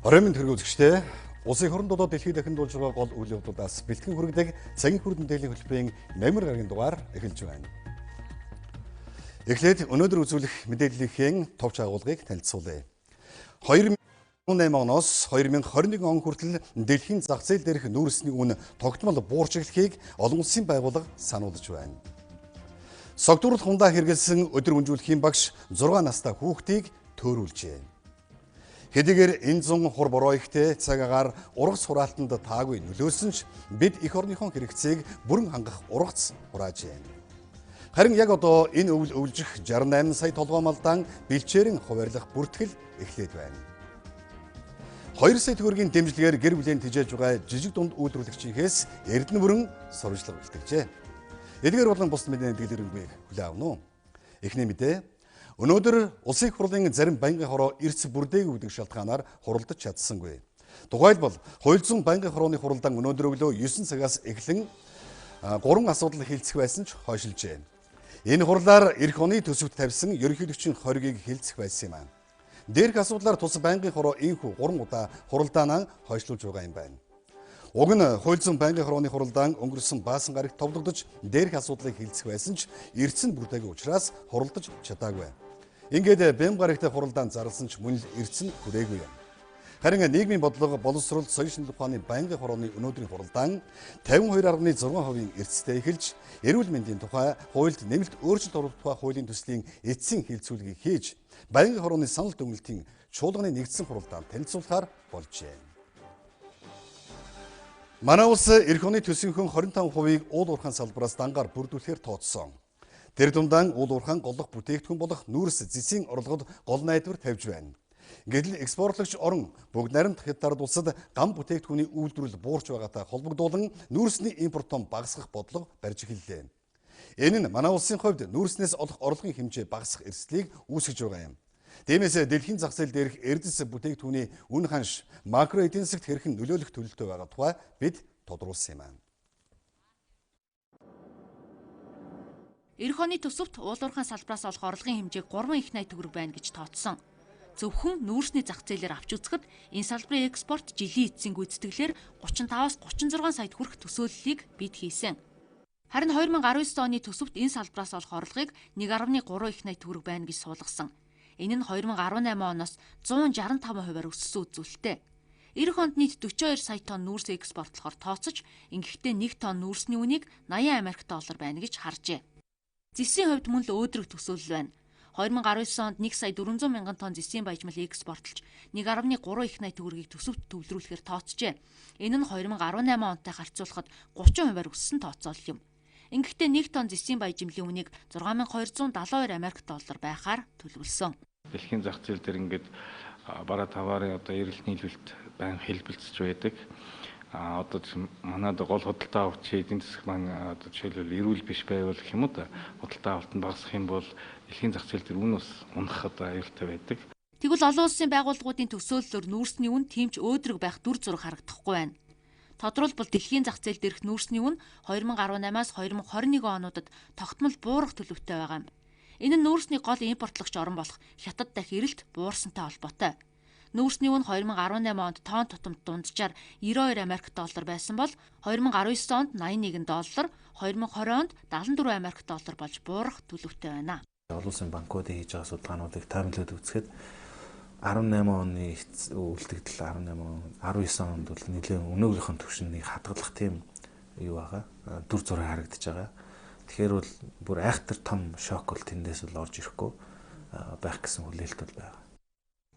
Оройн төргийн үзэгчдээ улсын хорон додоо дэлхийд дахин дуулж байгаа гол үйл явдлуудаас бэлтгэн хүргэдэг цагийн хүрд мэдээллийн хөтөлбөрийн мамир гарагийн дугаар эхэлж байна. Эхлээд өнөөдөр үзүүлэх мэдээллийнхээ товч агуулгыг танилцуулъя. 2018 оноос 2021 он хүртэл дэлхийн зах зээл дээрх нүүрсний үн тогтмол буурч эхлэхийг олон улсын байгууллага сануулж байна. Согтууруулах хундаа хэрэгэлсэн өдөр өнжүүлэхийн багш 6 настай хүүхдийг төөрүүлжээ. Хэдийгээр энэ зун хур бороо ихтэй цаг агаар ургац хураалтанд таагүй нөлөөсөн ч бид эх орныхон хэрэгцээг бүрэн хангах ургац хураажээ. Харин яг одоо энэ өвөл өвлжих 68 сая толгой малдаан бэлчээрэн хуваарлах бүртгэл эхлээд байна. 2 сая төгрөгийн дэмжлэгээр гэр бүлийн тижээж байгаа жижиг дунд үйлдвэрлэгчийнхээс эрдэнэ бүрэн сурвалжлага бэлтгэжээ. Эдгээр болон бус мэдээ дэлгэрэнгүй хүлээн авна уу? Эхний мэдээ. Өнөөдөр улсын их хурлын зарим байнгын хороо эрс бүрдээгүй гэдэг шалтгаанаар хуралдаж чадсангүй. Тухайлбал хууль зүйн байнгын хорооны хуралдаан өнөөдөр өглөө 9 цагаас эхлэн 3 асуудал хилцэх байсан ч хойшилжээ. Энэ хурлаар эх оны төсөвт тавьсан ерөнхийлөгчийн хоргийг хилцэх байсан юм аа. Дээрх асуудлаар тус байнгын хороо инхүү 3 удаа хуралдаанаа хойшлуулж байгаа юм байна. Уг нь хууль зүйн байнгын хорооны хуралдаан өнгөрсөн баасан гарагт товлогдож дээрх асуудлыг хилцэх байсан ч эрс нь бүрдээгүй учраас хуралдаж чадаагүй. Ингээд бэм гарагтай хуралдаан зарласан ч мөн л эрс нь хүрээгүй юм. Харин нийгмийн бодлого боловсрол соёлын шинжилгээ ухааны байнгын хорооны өнөөдрийн хуралдаан 52.6% эрстэй эхэлж эрүүл мэндийн тухай хуульд нэмэлт өөрчлөлт оруулах тухай хуулийн төслийн эцсийн хилцүүлгийг хийж байнгын хорооны санал дүгнэлтийн чуулганы нэгдсэн хуралдаанд танилцуулахаар болжээ. Манай улс эх оны төсвийнхөө 25%-ийг уул уурхайн салбараас дангаар бүрдүүлэхээр тооцсон. Тэр дундаа уул уурхайн голлох бүтээгдэхүүн болох нүүрс зэсийн орлогод гол найдвар тавьж байна. Гэтэл экспортлагч орон бүгд найрамдах хятад улсад гам бүтээгдэхүүний үйлдвэрлэл буурч байгаатай холбогдуулан нүүрсний импортон багасгах бодлого барьж эхэллээ. Энэ нь манай улсын хувьд нүүрснээс олох орлогын хэмжээ багасгах эрсдлийг үүсгэж байгаа юм. Тиймээс дэлхийн зах зээл дээрх эрдэс бүтээгдэхүүний үн ханш макро эдийн засагт хэрхэн нөлөөлөх төлөвтэй байгаа тухай бид тодруулсан юм аа. Эх оны төсөвт уул уурхайн салбараас олох орлогын хэмжээг 3 их найт төгрөг байна гэж тооцсон. Зөвхөн нүүрсний зах зээлээр авч үзэхэд энэ салбарын экспорт жилийн эцсийн гүйцэтгэлээр 35-аас 36 саяд хүрэх төсөөллийг бид хийсэн. Харин 2019 оны төсөвт энэ салбараас олох орлогыг 1.3 их найт төгрөг байна гэж суулгасан. Энэ нь 2018 оноос 165%-аар өссөн үзүүлэлттэй. Эх онд нийт 42 сая тонн нүүрс экспортлохоор тооцож, ингэхдээ 1 тонн нүүрсний үнийг 80 Америк доллар байна гэж харжээ. Зэсийн хувьд мөн л өөдрөг төсөөлөл байна. 2019 онд 1 сая 400 мянган тонн зэсийн баяжмал экспортлж 1.3 их найт төгрөгийг төсөвт төвлөрүүлэхээр тооцжээ. Энэ нь 2018 онтой харьцуулахад 30%-аар өссөн тооцоолол юм. Ингэхдээ 1 тонн зэсийн баяжмлын үнийг 6272 Америк доллар байхаар төлөвлөсөн. Дэлхийн зах зээл дээр ингээд бараа таварын одоо эрэлт нийлүүлэлт байн хэлбэлцэж байдаг. Одоо манайд гол худалдаа авалт эдийн засаг маань одоо жишээлбэл эрүүл биш байвал гэх юм уу да худалдаа авалтанд багасах юм бол дэлхийн зах зээл дээр үн ус унах одоо аюултай байдаг. Тэгвэл олон улсын байгууллагуудын төсөөллөөр нүүрсний үн тэмч өөдрөг байх дүр зураг харагдахгүй байна. Тодорхойлбол дэлхийн зах зээл дээрх нүүрсний үн 2018-аас 2021 онуудад тогтмол буурах төлөвтэй байгаа юм. Энэ нь нүүрсний гол импортлагч орн болох Хятад дахь эрэлт буурсантай холбоотой. Нүүрсний үн 2018 онд тонн тутамд дунджаар 92 Америк доллар байсан бол 2019 онд 81 доллар, 2020 онд 74 Америк доллар болж буурах төлөвтэй байна. Олон улсын банкуудын хийж байгаа судалгаануудыг таймлаад үзэхэд 18 оны үлдэгдэл 19 онд бол нэлээд өнөөгийнхэн түвшнийг хадгалах тийм юу байгаа. Дүр зураг харагдаж байгаа. Тэгэхээр бол бүр айхтар том шок бол тэндээс бол орж ирэхгүй байх гэсэн хүлээлт бол байгаа.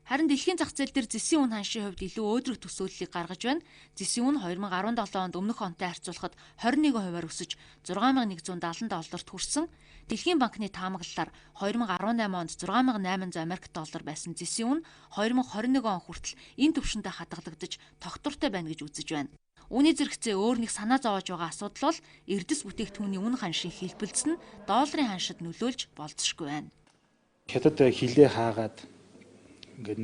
Харин дэлхийн зах зээл дээр зэсийн үн ханшийн хувьд илүү өөдрөг төсөөллийг гаргаж байна. Зэсийн үн 2017 онд өмнөх онтой харьцуулахад 21%-аар өсөж 6170 долларт хүрсэн. Дэлхийн банкны таамаглалаар 2018 онд 6800 Америк доллар байсан зэсийн үн 2021 он хүртэл энэ түвшиндээ хадгалагдаж тогтвортой байна гэж үзэж байна. Үүний зэрэгцээ өөр нэг санаа зовоож байгаа асуудал бол эрдэс бүтээгдэхүүний үн ханшийн хэлбэлцэл нь долларын ханшид нөлөөлж болзошгүй байна. Хятад хилээ хаагаад ингээд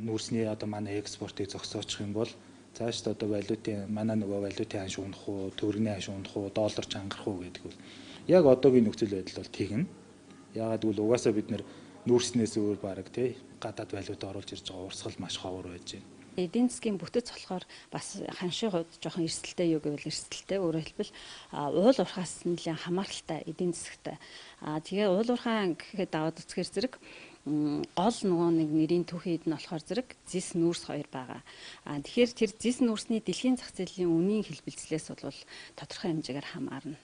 нүүрсний одоо манай экспортыг зогсоочих юм бол цаашд одоо валютын манай нөгөө валютын ханш унах уу, төгрөгийн ханш унах уу, доллар чангарах уу гэдэг бол яг одоогийн нөхцөл байдал бол тэгнэ. Яагаад гэвэл угаасаа бид нүүрснээс өөр бараг тий гадаад валют оруулж ирж байгаа урсгал маш ховор байж байна. Эдийн засгийн бүтэц болохоор бас ханшийн хувьд жоохон эрсдэлтэй юу гэвэл эрсдэлтэй. Өөрөөр хэлбэл уул уурхаас нэлээд хамааралтай эдийн засагтай. Тэгээ уул уурхаа гэхэд даваад үзэхэр зэрэг гол нөгөө нэг нэрийн түүхийд нь болохоор зэрэг зис нүүрс 2 байгаа. Тэгэхээр тэр зис нүүрсний дэлхийн зах зээлийн үнийн хэлбэлцлээс бол тодорхой хэмжээгээр хамаарна.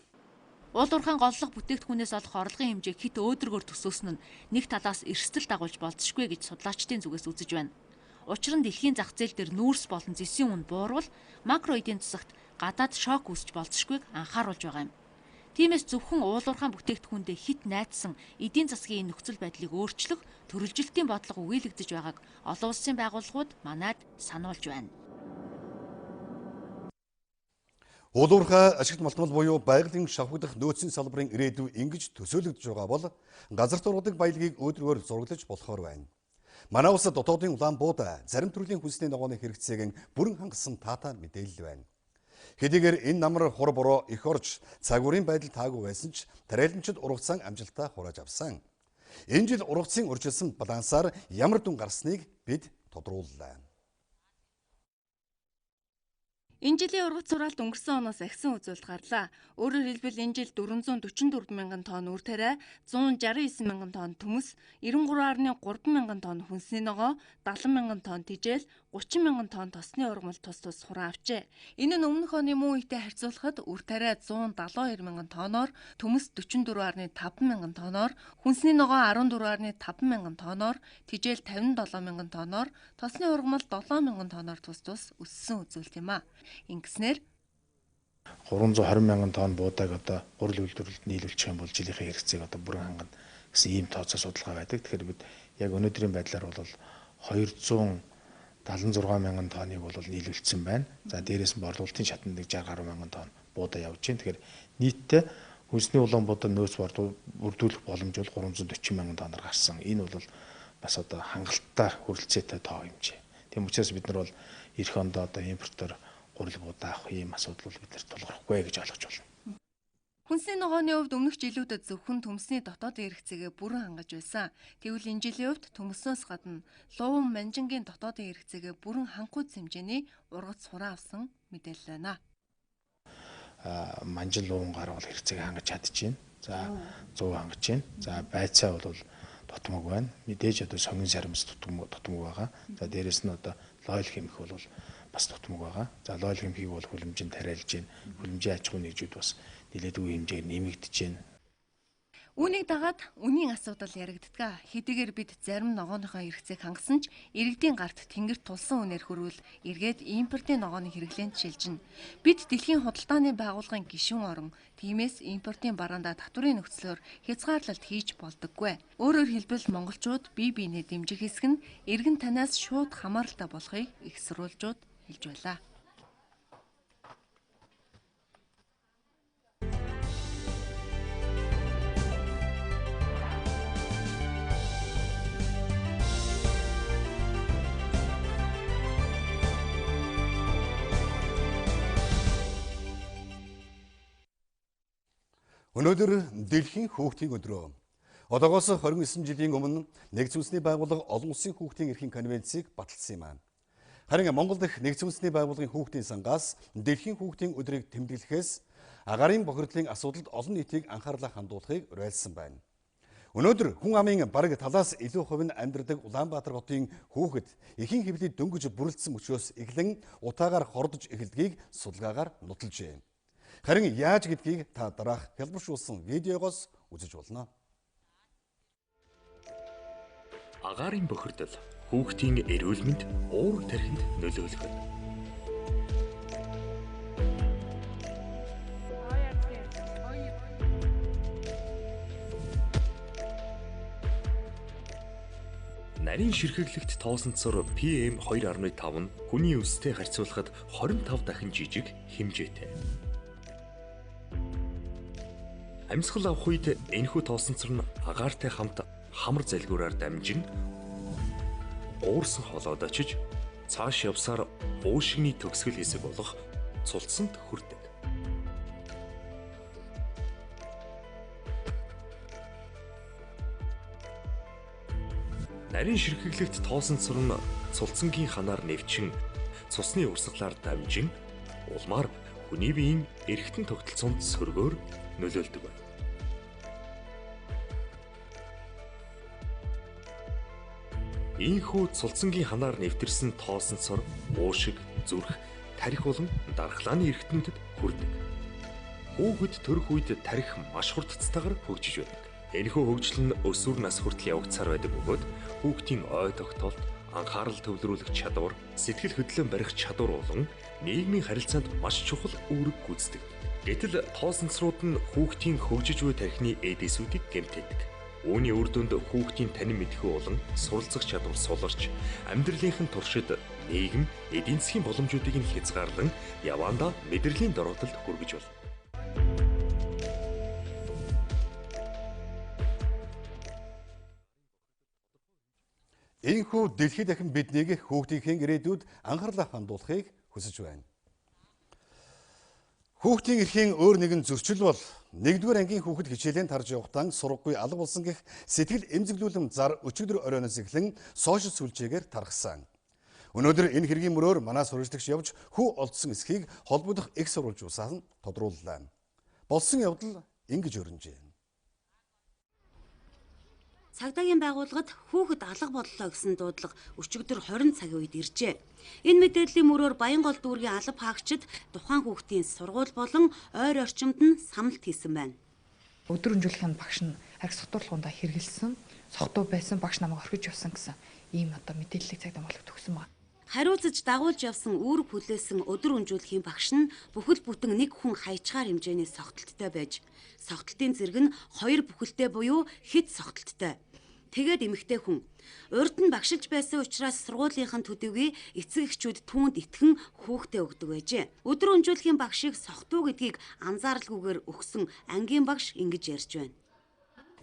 Уул уурхайн голлох бүтээгдэхүүнээс олох орлогын хэмжээ хит өөдрөгөөр төсөөсөн нь нэг талаас эрсдэл дагуулж болзошгүй гэж судлаачдын зүгээс үзэж байна. Учир нь дэлхийн зах зээл дээр нүүрс болон зэсийн үн буурвал макро эдийн засагт гадаад шок үүсч болзошгүйг анхааруулж байгаа юм. Тиймээс зөвхөн уул уурхайн бүтээгдэхүүндээ хит найдсан эдийн засгийн нөхцөл байдлыг өөрчлөх төрөлжилтийн бодлого үгийлэгдэж байгааг олон улсын байгууллагууд манайд сануулж байна. Уул уурхай ашигт малтмал буюу байгалийн шавхагдах нөөцийн салбарын ирээдүй ингэж төсөөлөгдөж байгаа бол газарт ургадаг баялагийг өөдрөгөөр зураглаж болохоор байна. Манай улсад дотоодын улаан буудаа зарим төрлийн хүнсний ногооны хэрэгцээг бүрэн хангасан таатай мэдээлэл байна. Хэдийгээр энэ намар хур бороо их орж цагуурийн байдал таагүй байсан ч тариаланчид ургацсан амжилтаа хурааж авсан. Энэ жил ургацын урьдчилсан балансаар ямар дүн гарсныг бид тодрууллаа. Энэ жилийн ургац сураалт өнгөрсөн оноос ахисан үзүүлэлт гарлаа. Өөрөөр хэлбэл энэ жил 444 мянган тонн үр тариа, 169 мянган тонн төмөс, 93.3 мянган тонн хүнсний ногоо, 70 мянган тонн тижэл, 30 мянган тонн тосны ургамал тус хураан авчээ. Энэ нь өмнөх оны мөн үетэй харьцуулахад үр тариа 172 мянган тонноор, төмөс 44.5 мянган тонноор, хүнсний ногоо 14.5 мянган тонноор, тижэл 57 мянган тонноор, тосны ургамал 7 мянган тонноор тус өссөн үзүүлэлт юм а. Ингэснээр 320 мянган тонн буудаг одоо гурил үйлдвэрлэлд нийлүүлчих юм бол жилийнхээ хэрэгцээг одоо бүрэн хангана гэсэн ийм тооцоо судалгаа байдаг. Тэгэхээр бид яг өнөөдрийн байдлаар бол 276 мянган тонныг бол нийлүүлсэн байна. За дээрээс нь борлуулалтын шатнд 60 гаруй мянган тонн буудаа явж байна. Тэгэхээр нийтдээ хүнсний улаан буудаа нөөц бүрдүүлэх боломж бол 340 мянган тонноор гарсан. Энэ бол бас одоо хангалттай хүрэлцээтэй тоо хэмжээ. Тийм учраас бид нар бол эх онд одоо импортоор гурил буудаа авах ийм асуудал бол биднэрт тулгархгүй гэж ойлгож байна. Хүнсний ногооны хувьд өмнөх жилүүдэд зөвхөн төмсний дотоодын хэрэгцээгээ бүрэн хангаж байсан. Тэгвэл энэ жилийн хувьд төмснөөс гадна луван манжингийн дотоодын хэрэгцээгээ бүрэн хангах хэмжээний ургац сураа авсан мэдээлэл байна. Манжин луван гар бол хэрэгцээгээ хангаж чадчихээн. За 100 хангаж байна. За байцаа бол тутмаг байна. Мэдээж одоо сонгон сарамс тутмаг байгаа. За дээрэс нь одоо лойл хэмэх бол бас тутмаг байгаа. За лойл хэмхийг бол хүлэмжинд тариалж байна. Хүлэмжийн аж ахуйн нэгжүүд бас нэлээдгүй хэмжээгээр нэмэгдэж байна. Үүнийг дагаад үнийн асуудал яригддаг. Хэдийгээр бид зарим ногооныхоо хэрэгцээг хангасан ч иргэдийн гарт тэнгэрт тулсан үнээр хөрвөл эргээд импортын ногооны хэрэглээнд шилжинэ. Бид дэлхийн худалдааны байгууллагын гишүүн орон, тиймээс импортын бараандаа татврын нөхцлөөр хязгаарлалт хийж болдоггүй. Өөрөөр хэлбэл монголчууд бие биенээ дэмжих хэсэг нь эргэн танаас шууд хамааралтай болохыг их сурвалжууд хэлж байлаа. Өнөөдөр дэлхийн хүүхдийн өдрөө. Одоогоос 29 жилийн өмнө Нэгдсэн үндэсний байгууллага олон улсын хүүхдийн эрхийн конвенцийг баталсан юм аа. Харин Монгол дахь Нэгдсэн үндэсний байгууллагын хүүхдийн сангаас дэлхийн хүүхдийн өдрийг тэмдэглэхээс агаарын бохирдлын асуудалд олон нийтийг анхаарлаа хандуулахыг уриалсан байна. Өнөөдөр хүн амын бараг талаас илүү хувь нь амьдардаг Улаанбаатар хотын хүүхэд эхийн хэвлэлд дөнгөж бүрэлдсэн өчөөс эхлэн утаагаар хордож эхэлдгийг судалгаагаар нотолжээ. Харин яаж гэдгийг та дараах хэлбэршүүлсэн видеогоос үзэж болно. Агаарын бохирдол хүүхдийн эрүүл мэнд уур тархинд нөлөөлөх нь. Нарийн ширхэглэгт тоосонцор PM2.5 нь хүний өстэй харьцуулахад 25 дахин жижиг хэмжээтэй. Амьсгал авах үед энэхүү тоосонцор нь агаартай хамт хамар залгиураар дамжин уурсан холоод очиж цааш явсаар уушигны төгсгөл хэсэг болох цулцсанд хүрдэг. нарийн ширхэглэгт тоосонцор нь цулцангийн ханаар нэвчин цусны урсгалаар дамжин улмаар хүний биеийн эргэтэн тогтолцоонд сөргөөр нөлөөлдөг байна. Ийхүү цулцангийн ханаар нэвтэрсэн тоосонцор уушиг, зүрх, тархи болон дархлааны эргэтнүүдэд хүрдэг. Хүүхэд төрөх үед тархи маш хурдцтайгаар хөгжиж байдаг. Энэхүү хөгжил нь өсвөр нас хүртэл явагдсаар байдаг бөгөөд хүүхдийн ой тогтоолт, анхаарал төвлөрүүлэх чадвар, сэтгэл хөдлөн барих чадвар болон нийгмийн харилцаанд маш чухал үүрэг гүйцэтгэдэг. Гэтэл тоосонцрууд нь хүүхдийн хөгжиж буй тархины эдисүүдийг гэмтээдэг. Үүний үр дүнд хүүхдийн танин мэдхүй болон суралцах чадвар суларч, амьдралынхын туршид нийгэм, эдийн засгийн боломжуудыг нь хязгаарлан явандаа мэдрэлийн дороотолд хүргэж болно. Ийхүү дэлхийд дахин биднийг хүүхдийнхээ ирээдүйд анхаарлаа хандуулахыг хүсэж байна. Хүүхдийн эрхийн өөр нэгэн зөрчил бол 1-р ангийн хүүхэд хичээлээ тарж явахдаа сургагүй алга болсон гэх сэтгэл эмзэглүүлэм зар өчигдөр оройноос эхлэн сошиал сүлжээгээр тархсан. Өнөөдөр энэ хэргийн мөрөөр манай сурвалжлагч явж хүү олдсон эсхийг холбогдох их сурвалжуулсаар нь тодрууллаа. Болсон явдал ингэж өрнжээ. Цагдаагийн байгууллагад хүүхэд алга боллоо гэсэн дуудлага өчигдөр 20 цагийн үед иржээ. Энэ мэдээллийн мөрөөр Баянгол дүүргийн алба хаагчид тухайн хүүхдийн сургууль болон ойр орчимд нь самналт хийсэн байна. Өдөр өнжүүлэхийн багш нь арх согтуурлахундаа хэрэгэлсэн, согтуу байсан багш намайг орхиж явсан гэсэн ийм мэдээллийг цагдаа болгох төгсөн байна. Хариуцаж дагуулж явсан үүрэг хүлээсэн өдөр өнжүүлэхийн багш нь бүхэл бүтэн нэг хүн хайчгаар хэмжээний согтолттой байж, согтолтын зэрэг нь 2 бүхэлтэй буюу хит согтолттой. Тэгээд эмэгтэй хүн урд нь багшилж байсан учраас сургуулийнхын төдийгүй эцэг эхчүүд түүнд итгэн хүүхдээ өгдөг байжээ. Өдөр өнжүүлэхийн багшийг согтуу гэдгийг анзааралгүйгээр өгсөн ангийн багш ингэж ярьж байна.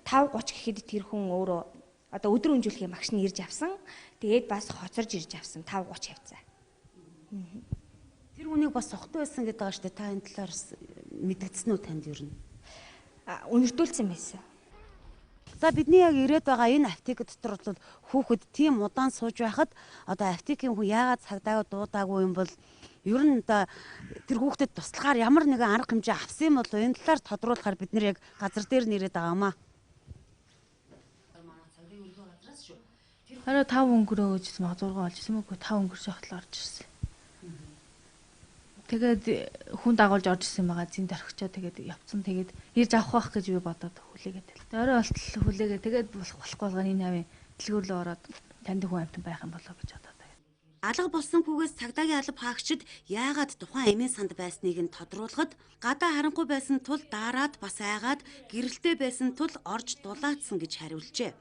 5:30 гэхэд тэр хүн өөрөө өдөр өнжүүлэхийн багш нь ирж авсан. Тэгээд бас хоцорж ирж авсан 5:30 явцаа. Тэр хүнийг бас согтуу байсан гэдэг байгаа шүү дээ. Та энэ талаар мэдгдсэн үү танд ер нь? Үнэртүүлсэн байсан. За бидний яг ирээд байгаа энэ аптек дотор бол хүүхэд тийм удаан сууж байхад аптекийн хүн яагаад цагдаагаа дуудаагүй юм бол ер нь тэр хүүхдэд туслахаар ямар нэгэн арга хэмжээ авсан юм болов энэ талаар тодруулахаар бид нэр яг газар дээр нэрээд байгаа маа. Хараа 5 өнгөрөө өгсөн мага 6 болж ирсэн мөгүй 5 өнгөрсөн хотлоо орж ирсэн. Тэгээд хүн дагуулж орж ирсэн байгаа зин дөрхчоо тэгээд явцсан тэгээд ирж авах байх гэж би бодоод хүлээгээд тэл. Орой болтол хүлээгээд тэгээд болохгүй болгоо энэ авийн дэлгүүрлөө ороод танд хүн амтан байх юм болоо гэж бодоод байна. Алга болсон хүүгээс цагдаагийн алба хаагчид яагаад тухайн эмийн санд байсныг нь тодруулахад гадаа харанхуй байсан тул дараад бас айгаад гэрэлтэй байсан тул орж дулаацсан гэж хариулжээ.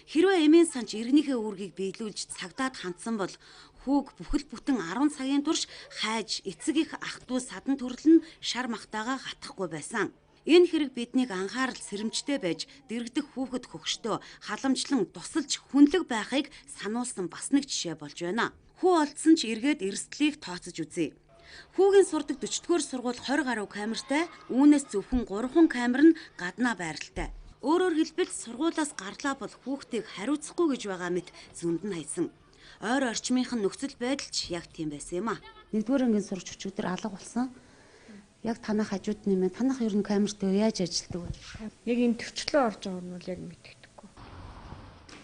Хэрвээ эмийн санч иргэнийхээ үүргийг биелүүлж цагдаад хандсан бол хүүг бүхэл бүтэн 10 цагийн турш хайж эцэг их ах トゥ садан төрөл нь шар махтаага гатахгүй байсан. Энэ хэрэг биднийг анхаарал сэрэмжтэй байж дэрэгдэх хүүхэд хөгштөө халамжлан тусалж хүнлэг байхыг сануулсан бас нэг жишээ болж байна. Хүү олдсон ч эргээд эрсдлийг тооцож үзье. Хүүгийн сурдаг 40-р сургууль 20 гаруй камертай, үүнээс зөвхөн 3 камер нь гаднаа байралтай. Өөрөөр хэлбэл сургуулиас гарлаа бол хүүхдийг хариуцахгүй гэж байгаа мэт зөнд нь хайсан. Ойр орчмынхын нөхцөл байдал ч яг тийм байсан юм а. 1-р ангийн сурагч өчигдөр алга болсон. Яг танах хажууд нэмээ танах ер нь камертэй яаж ажилладаг вэ? Яг ийм төвчлөө орж байгаа нь бол яг мэддэггүй.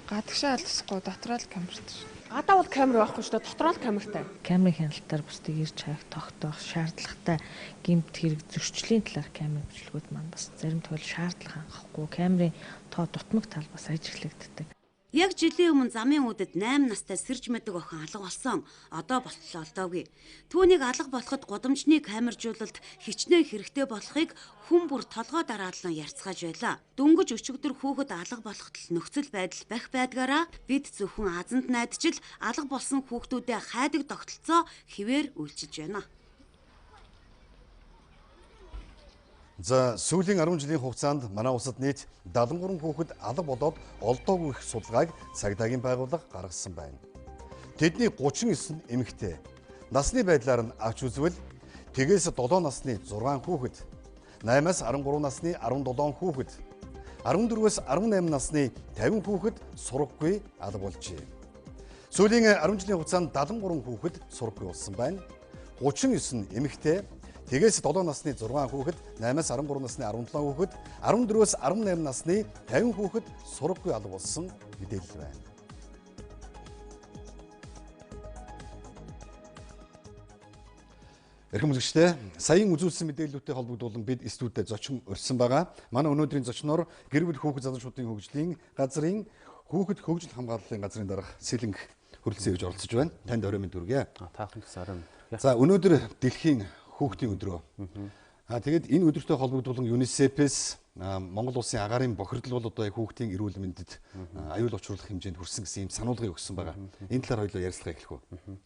Гадагшаа алдсахгүй дотроо л камертай шүү. Гадаа бол камер байхгүй шүү дээ, дотроо л камертай. Камерын хяналтаар бусдыг ирж хаях тогтоох шаардлагатай гэмт хэрэг зөрчлийн талаар камерын бичлэгүүд маань бас зарим тохиол шаардлага хангахгүй камерын тоо дутмаг тал бас ажиглагддаг. Яг жилийн өмнө замын үдэд 8 настай сэрж мэдэг охин алга болсон. Одоо болтлоо олдоогүй. Түүнийг алга болоход гудамжны камержуулалт хичнээн хэрэгтэй болохыг хүн бүр толгой дараалан ярьцгааж байлаа. Дөнгөж өчигдөр хүүхэд алга болоход л нөхцөл байдал бах байдгаараа бид зөвхөн азанд найдчил алга болсон хүүхдүүдэд хайдаг тогтолцоо хിവэр үйлчилж байна. За сүүлийн 10 жилийн хугацаанд манай улсад нийт 73 хүүхэд алга болоод олдоогүй их судалгааг цагдаагийн байгууллага гаргасан байна. Тэдний 39 нь эмэгтэй. Насны байдлаар нь авч үзвэл тэгээс 7 насны 6 хүүхэд, 8-аас 13 насны 17 хүүхэд, 14-өөс 18 насны 50 хүүхэд сураггүй алга болжээ. Сүүлийн 10 жилийн хугацаанд 73 хүүхэд сураггүй болсон байна. 39 эмэгтэй, тэгээс 7 насны 6 хүүхэд, 8-аас 13 насны 17 хүүхэд, 14-өөс 18 насны 50 хүүхэд сураггүй алга болсон мэдээлэл байна. Эрхэм үзэгчдээ, саяын үзүүлсэн мэдээллүүдтэй холбогдуулан бид студиуд зочин урьдсан байгаа. Манай өнөөдрийн зочноор гэр бүл хүүхэд залуучуудын хөгжлийн газрын хүүхэд хөгжил хамгааллын газрын дарга Сэлэнг хөрөлцөн ирж оролцож байна. Танд орой мэнд хүргэе. Таахан сарын. За өнөөдөр дэлхийн хүүхдийн өдрөө. Тэгээд энэ өдөртэй холбогдуулан ЮНИСЕФ-ээс Монгол улсын агаарын бохирдол бол одоо хүүхдийн эрүүл мэндэд аюул учруулах хэмжээнд хүрсэн гэсэн ийм сануулгыг өгсөн байгаа. Энэ талаар хоёулаа ярилцлага эхлэх үү.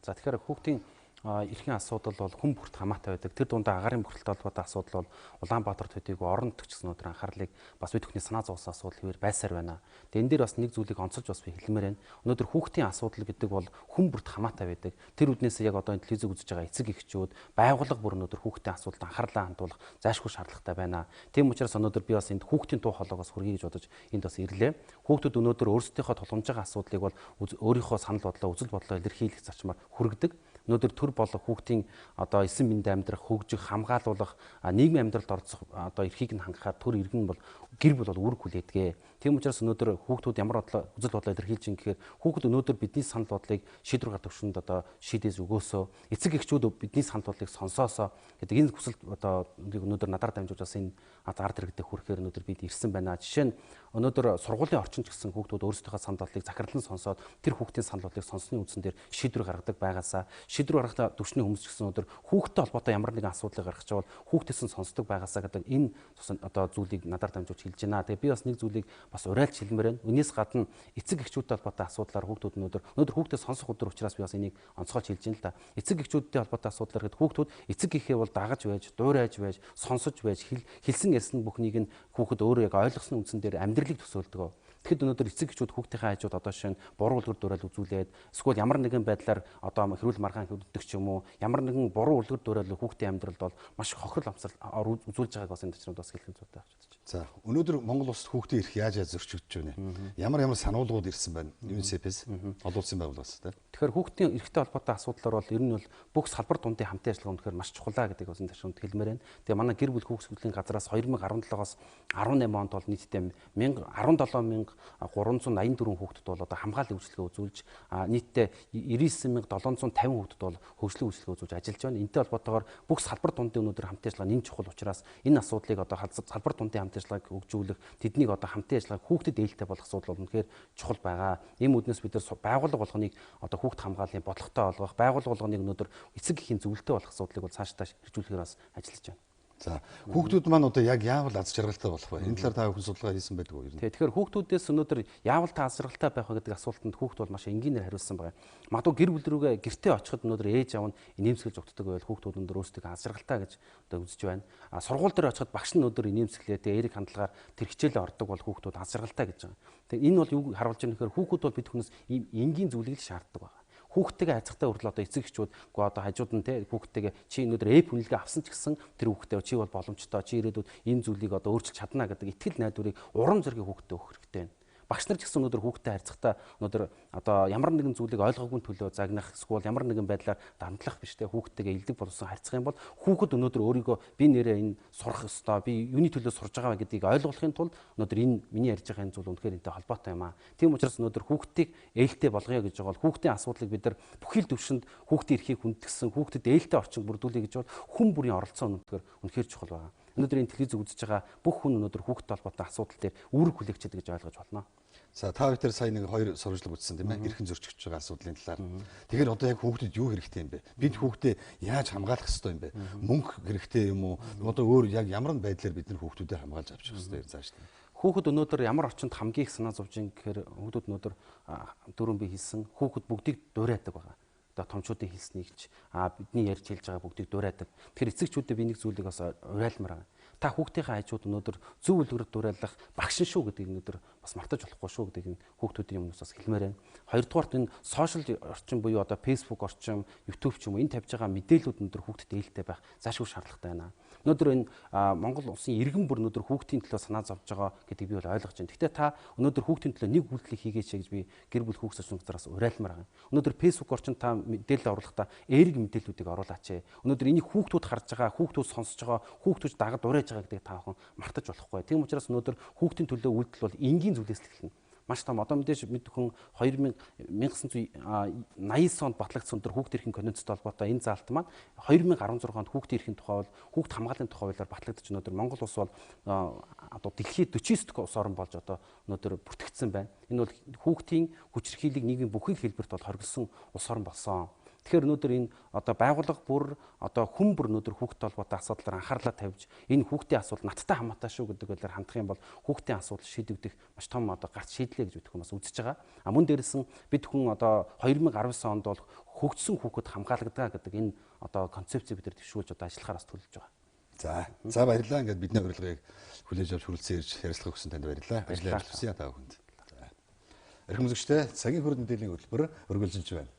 За тэгэхээр хүүхдийн эрхийн асуудал бол хүн бүрт хамаатай байдаг. Тэр дундаа агаарын бохирдолтой холбоотой асуудал бол Улаанбаатар төдийгүй орон нутгч гэсэн өдөр анхаарлыг бас бид бүхний санаа зовсон асуудал хэвээр байсаар байна. Тэгээ энэ дээр бас нэг зүйлийг онцолж бас би хэлмээр байна. Өнөөдөр хүүхдийн асуудал гэдэг бол хүн бүрт хамаатай байдаг. Тэр үднээс яг одоо энэ телевизийг үзэж байгаа эцэг эхчүүд, байгууллага бүр өнөөдөр хүүхдийн асуудалд анхаарлаа хандуулах зайлшгүй шаардлагатай байна. Тийм учраас өнөөдөр би бас энд хүүхдийн туу хоолойгоос хүргэе гэж бодож энд бас ирлээ. Хүүхдүүд өнөөдөр өөрсдийнхөө тулгамж байгаа асуудлыг бол өөрийнхөө санал бодлоо, үзэл бодлоо илэрхийлэх зарчмаар хүргэдэг. Өнөөдөр төр болох хүүхдийн одоо эсен мэнд амьдрах, хөгжих, хамгаалуулах, нийгмийн амьдралд орцох одоо эрхийг нь хангахаар төр иргэн бол гэр бүл бол үүрэг хүлээдэг. Тийм учраас өнөөдөр хүүхдүүд ямар үзэл бодлоо илэрхийлж ин гэхээр хүүхдүүд өнөөдөр бидний санал бодлыг шийдвэр гаргах төвшөнд одоо шийдээс өгөөсөө, эцэг эхчүүд бидний санал бодлыг сонсоосоо гэдэг энэ хүсэлт одоо өнөөдөр надаар дамжуулж бас энэ ард иргэдэд хүрэхээр өнөөдөр бид ирсэн байна. Жишээ нь өнөөдөр сургуулийн орчинд гэсэн хүүхдүүд өөрсдийнхөө санал бодлыг захирлан сонсоод тэр хүүхдийн санал бодлыг сонссны үндсэн дээр шийдвэр гаргадаг байгаасаа шийдвэр гаргах төвчний хүмүүс ч гэсэн өнөөдөр хүүхдтэй холбоотой ямар нэгэн асуудлыг гаргах чавал хүүхдээс нь сонсдог байгаасаа гэдэг энэ одоо зүйлийг надаар дамжуулж хэлж байна. Тэгээ би бас нэг зүйлийг бас урайлж хэлмээр байна. Үнээс гадна эцэг эхчүүдтэй холбоотой асуудлаар хүүхдүүд өнөөдөр хүүхдээ сонсох өдөр учраас би бас энийг онцгойж хэлж байна л да. Эцэг эхчүүдтэй холбоотой асуудлаар гэхэд хүүхдүүд эцэг эхээ бол дагаж байж, дуурайж байж, сонсож байж, хэлсэн ярьсан бүхнийг нь хүүхэд өөрөө яг ойлгосон үндсэн дээр амьдралыг төсөөлдөг. Тэгэхэд өнөөдөр эцэг эхчүүд хүүхдийнхээ хажууд одоо шинэ буруу үлгэр дуурайл үзүүлээд эсвэл ямар нэгэн байдлаар одоо хэрүүл маргаан хөдөлдөг ч юм уу ямар нэгэн буруу үлгэр дуурайл хүүхдийн амьдралд бол маш хохирол амсгал үзүүлж байгааг бас энэ төчрөнд бас хэлхэн зүйтэй авч үзэж байна. За өнөөдөр Монгол улсад хүүхдийн эрх яаж зөрчигдөж байна? Ямар сануулгууд ирсэн байна? ЮНИСЕФ-ээс олон улсын байгууллагаас тийм. Тэгэхээр хүүхдийн эрхтэй холбоотой асуудлаар бол ер нь бол бүх салбар дундын хамтын ажиллагаа өнөхөр маш чухлаа гэдэг бас энэ төчрөнд хэлмээр байна. Тэгээ манай гэр бүл хүүхдийн газраас 2017-оос 18 онд бол нийтдээ 17,384 хүүхдэд бол одоо хамгааллын үйлчилгээ үзүүлж нийтдээ 99,750 хүүхдэд бол хөгжлийн үйлчилгээ үзүүлж ажиллаж байна. Энэтэй холбоотойгоор бүх салбар дундын өнөөдөр хамтын ажиллагаа нэн чухал учраас энэ асуудлыг одоо салбар дундын хамтын ажиллагааг хөгжүүлэх, тэднийг одоо хамтын ажиллагааг хүүхдэд ээлтэй болох асуудал бол үнэхээр чухал байгаа. Ийм үднэс бид нар байгууллага болгоныг одоо хүүхд хамгааллын бодлоготой болгох, байгууллага болгоныг өнөөдөр эцэг эхийн зөвлөлтөй болох асуудлыг бол цаашдаа хэрэгжүүлэхээр бас ажиллаж байна. За хүүхдүүд маань одоо яг яавал аз жаргалтай болох вэ? Энэ талаар та бүхэн судалгаа хийсэн байдаг уу? Тэгэхээр хүүхдүүдээс өнөөдөр яавал та аз жаргалтай байх вэ гэдэг асуултанд хүүхд бол маш энгийнээр хариулсан байна. Магадгүй гэр бүл рүүгээ гэртээ очиход өнөөдөр ээж аав нь инээмсэглэж өгдөг байвал хүүхдүүд өнөөдөр өөрсдөө аз жаргалтай гэж одоо үзэж байна. Сургууль дээр очиход багш нь өнөөдөр инээмсэглээ тэгээ эерэг хандлагаар тэр хичээлээ ордог бол хүүхдүүд аз жаргалтай гэж байгаа. Тэгээ энэ бол юу харуулж байгаа нөхөр хүүхдүүд бол бид хүнээс энгийн зүйлийг л шаарддаг байна. Хүүхдтэйгээ хайцагтай хүртэл одоо эцэг эхчүүд одоо хажууд нь те хүүхдтэйгээ чи өнөөдөр хүнлэгээ авсан ч гэсэн тэр хүүхдээ чи бол боломжтой чи ирээдүйд энэ зүйлийг одоо өөрчилж чадна гэдэг итгэл найдварыг урам зориг хүүхдэд өгөх хэрэгтэй байна. Багш нар ч гэсэн өнөөдөр хүүхдтэй харьцахтаа өнөөдөр одоо ямар нэгэн зүйлийг ойлгоогүй төлөө загнах эсвэл ямар нэгэн байдлаар дандлах биш те хүүхдтэйгээ илдэг болсон харьцах юм бол хүүхэд өнөөдөр өөрийгөө би нэрээ энэ сурах ёстой би юуны төлөө сурж байгаа гэдгийг ойлгохын тулд өнөөдөр энэ миний ярьж байгаа энэ зүйл үнэхээр энэтэй холбоотой юм аа. Тийм учраас өнөөдөр хүүхдийг ээлтэй болгоё гэж байгаа бол хүүхдийн асуудлыг бид нар бүхий л төвшөнд хүүхдийн эрхийг хүндэтгсэн хүүхдэд ээлтэй орчинд бүрдүүлэе гэж бол хүн бүрийн оролцоо үнэхээр чухал байна. Өнөөдөр энэ телевизийг үзэж байгаа бүх хүн өнөөдөр хүүхдтэй холбоотой асуудал дээр үүрэг хүлээгчэд гэж ойлгож болно. За та бүхэн сая нэг хоёр сурвалжлага үзсэн тийм ээ? Эрхэн зөрчигдөж байгаа асуудлын талаар. Тэгэхээр одоо яг хүүхдэд юу хэрэгтэй юм бэ? Бид хүүхдээ яаж хамгаалах ёстой юм бэ? Мөнгө хэрэгтэй юм уу? Одоо өөр яг ямар байдлаар бид нар хүүхдүүдээ хамгаалж авчих ёстой юм зааш. Хүүхэд өнөөдөр ямар орчинд хамгийн их санаа зовж ин гэхээр хүүхдүүд өнөөдөр дөрөв би хэлсэн хүүхэд бүгдийг дуурайдаг байгаа. Одоо томчуудын хэлснийг ч бидний ярьж хэлж байгаа бүгдийг дуурайдаг. Тэгэхээр эцэгчүүдэд би нэг зүйлийг бас урайлмаар байна. Та хүүхдийнхээ хажууд өнөөдөр зөв үлгэр дуурайлах багш шүү гэдгийг өнөөдөр бас мартаж болохгүй шүү гэдгийг хүүхдүүдийн өмнөөс бас хэлмээр байна. Хоёрдугаарт энэ сошиал орчин буюу одоо Facebook орчин, YouTube ч юм уу энэ тавьж байгаа мэдээлүүд өнөөдөр хүүхдэд ээлтэй байх заашгүй шаардлагатай байна. Өнөөдөр энэ Монгол улсын иргэн бүр өнөөдөр хүүхдийн төлөө санаа зовж байгаа гэдгийг би бол ойлгож байна. Гэхдээ та өнөөдөр хүүхдийн төлөө нэг үйлдэл хийгээч гэж би гэр бүл хүүхд зорчигчдаас уриалмаар байна. Өнөөдөр Facebook орчин та мэдээлэл оруулахдаа эерэг мэдээллүүдийг оруулаач. Өнөөдөр энийг хүүхдүүд харж байгаа, хүүхдүүд сонсож байгаа, хүүхдүүд дагад уриаж байгаа гэдгийг та бүхэн мартаж болохгүй. Тийм учраас өнөөдөр хүүхдийн төлөө үйлдэл бол энгийн зүйлээс л эхэлнэ. Маш том одоо мэдээж мэдхэн 1989 онд батлагдсан өндөр хүүхд эрхийн конвенцтэй холбоотой энэ заалт маань 2016 онд хүүхдийн эрхийн тухай бол хүүхд хамгааллын тухай хуулиар батлагдаж өнөөдөр Монгол улс бол одоо дэлхийд 49 дэх улс орн болж одоо өнөөдөр бүртгэгдсэн байна. Энэ бол хүүхдийн хүчирхийллийг нийгмийн бүхий хэлбэрт бол хоригдсон улс орн болсон. Тэгэхээр өнөөдөр энэ одоо байгууллага бүр одоо хүн бүр өнөөдөр хүүхдтэй холбоотой асуудлаар анхаарлаа тавьж энэ хүүхдийн асуудал надтай хамаатай шүү гэдэг байдлаар хандах юм бол хүүхдийн асуудал шийдэгдэх маш том одоо гарт шийдлээ гэж бодох юм бас үзэж байгаа. А мөн дээрээс нь бид хүн одоо 2019 онд бол хөгжсөн хүүхэд хамгаалагдгаа гэдэг энэ одоо концепцийг бид төвшүүлж одоо ажиллахаар бас төлөвлөж байгаа. За баярлалаа. Ингээд бидний урилгыг хүлээж авч хүрэлцэн ирж ярилцлага өгсөн танд баярлалаа. Ажлаа явуулсан та бүхэнд. Эрхэм үзэгчдээ цагийн хүрд мэдээллийн хөтөлбөр өргөлжилж байна.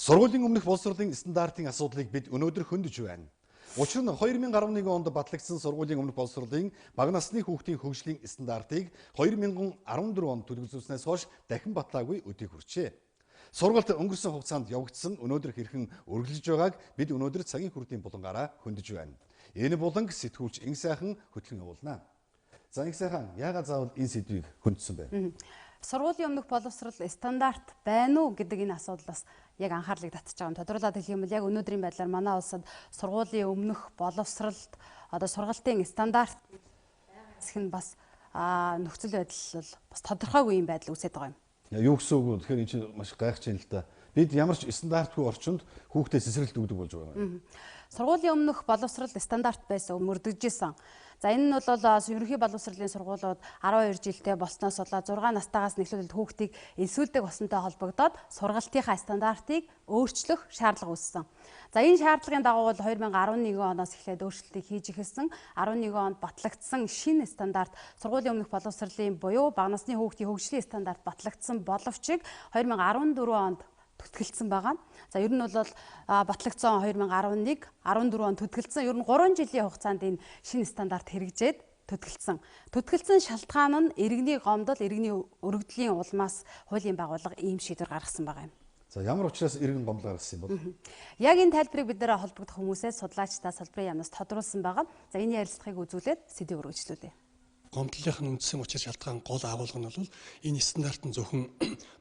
Сургуулийн өмнөх боловсролын стандартын асуудлыг бид өнөөдөр хөндөж байна. Учир нь 2011 онд батлагдсан сургуулийн өмнөх боловсролын бага насны хүүхдийн хөгжлийн стандартыг 2014 онд төлөвлөснөөс хойш дахин батлаагүй өдийг хүрчээ. Сургалт өнгөрсөн хугацаанд явагдсан өнөөдөр хэрхэн үргэлжилж байгааг бид өнөөдөр цагийн хүрдийн булангаараа хөндөж байна. Энэ буланг сэтгүүлч Инг сайхан хөтлөн явуулнаа. За Инг сайхан яагаад заавал энэ сэдвийг хөндөсөн бэ? Сургуулийн өмнөх боловсрол стандарт байна уу гэдэг энэ асуудлаас яг анхаарлыг татж байгаа юм. Тодруулаад хэлэх юм бол яг өнөөдрийн байдлаар манай улсад сургуулийн өмнөх боловсролд одоо сургалтын стандарт байгаа нь бас нөхцөл байдал бол бас тодорхойгүй юм байдал үүсэж байгаа юм. Юу гэсэн үг вэ? Тэгэхээр энэ чинь маш гайхаж байна л да. Бид ямар ч стандартгүй орчинд хүүхдээ сэсрэлт өгдөг болж байгаа юм. Сургуулийн өмнөх боловсрол стандарт байсан мөрдөжсэн. За энэ нь бол ерөнхий боловсролын сургуулиуд 12 жилдээ болсноос болоод 6 настайгаас нэхлүүлэлт хүүхдийг элсүүлдэг усантай холбогдоод сургалтынхаа стандартыг өөрчлөх шаардлага үүссэн. За энэ шаардлагын дагуу бол 2011 оноос эхлээд өөрчлөлтийг хийж эхэлсэн. 11 онд батлагдсан шинэ стандарт сургуулийн өмнөх боловсролын буюу бага насны хүүхдийн хөгжлийн стандарт батлагдсан боловч 2014 онд төтгөлдсөн байгаа. За ер нь бол батлагдсан 2011, 14 онд төтгөлдсөн. Ер нь 3 жилийн хугацаанд энэ шинэ стандарт хэрэгжээд төтгөлдсөн. Төтгөлдсөн шалтгаан нь иргэний гомдол, иргэний өргөдлийн улмаас хуулийн байгууллага ийм шийдвэр гаргасан байгаа юм. За ямар учраас иргэн гомдол гаргасан юм бол? Яг энэ тайлбарыг бид нэр холбогдох хүмүүсээс судлаачдаа салбарын яамнаас тодруулсан байгаа. За энэ ярилцлагыг үзүүлээд сэдв өргөжлүүлье. Гомдлынхын үндсэн учир шалтгаан гол агуулга нь бол энэ стандарт нь зөвхөн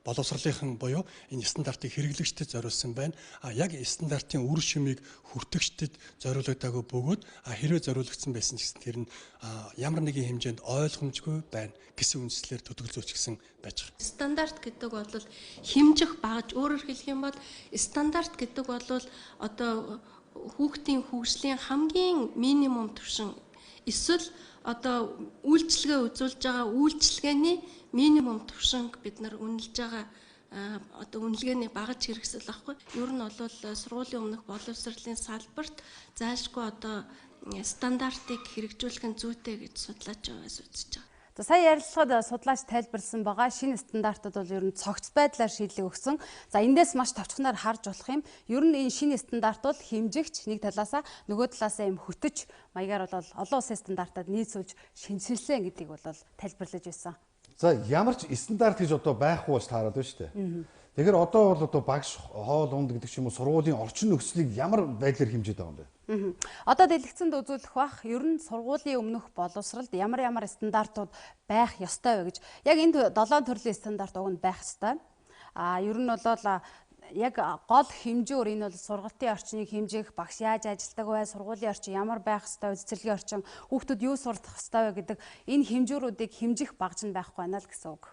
боловсролынхан буюу энэ стандартыг хэрэглэгчдэд зориулсан байна. Яг стандартын үр шимийг хүртэгчдэд зориулагдаагүй бөгөөд хэрвээ зориулагдсан байсан ч гэсэн тэр нь ямар нэгэн хэмжээнд ойлгомжгүй байна гэсэн үндслээр төтгөлзөөч гэсэн байж байгаа. Стандарт гэдэг бол хэмжих багж, өөрөөр хэлэх юм бол стандарт гэдэг бол одоо хүүхдийн хөгжлийн хамгийн минимум түвшин эсвэл одоо үйлчлэгээ үзүүлж байгаа үйлчлэгээний минимум түвшинг бид нар үнэлж байгаа одоо үнэлгээний багаж хэрэгсэл байхгүй. Ер нь бол сургуулийн өмнөх боловсролын салбарт заашгүй одоо стандартыг хэрэгжүүлэх нь зүйтэй гэж судлаач байгаас үзэж байгаа. За сая ярилцлагад судлаач тайлбарласан байгаа шинэ стандартууд бол ер нь цогц байдлаар шийдлэг өгсөн. За эндээс маш товчхоноор харж болох юм. Ер нь энэ шинэ стандарт бол хэмжигч нэг талаасаа нөгөө талаасаа юм хөтөж маягаар бол олон улсын стандартад нийцүүлж шинжилсэн гэдгийг бол тайлбарлаж байсан. За ямар ч стандарт гэж одоо байхгүй болж таарад байна шүү дээ. Тэгэхээр одоо бол одоо багш хоол унд гэдэг ч юм уу сургуулийн орчин нөхцөлийг ямар байдлаар хэмжиж байгаа юм бэ? Одоо дэлгэцэнд үзүүлэх бах ер нь сургуулийн өмнөх боловсролд ямар стандартууд байх ёстой вэ гэж яг энд 7 төрлийн стандарт уг нь байх ёстой. Ер нь бол яг гол хэмжүүр энэ бол сургалтын орчныг хэмжих, багш яаж ажилладаг вэ, сургуулийн орчин ямар байх ёстой, цэцэрлэгийн орчин, хүүхдүүд юу сурах ёстой вэ гэдэг энэ хэмжүүрүүдийг хэмжих багж нь байхгүй байна л гэсэн үг.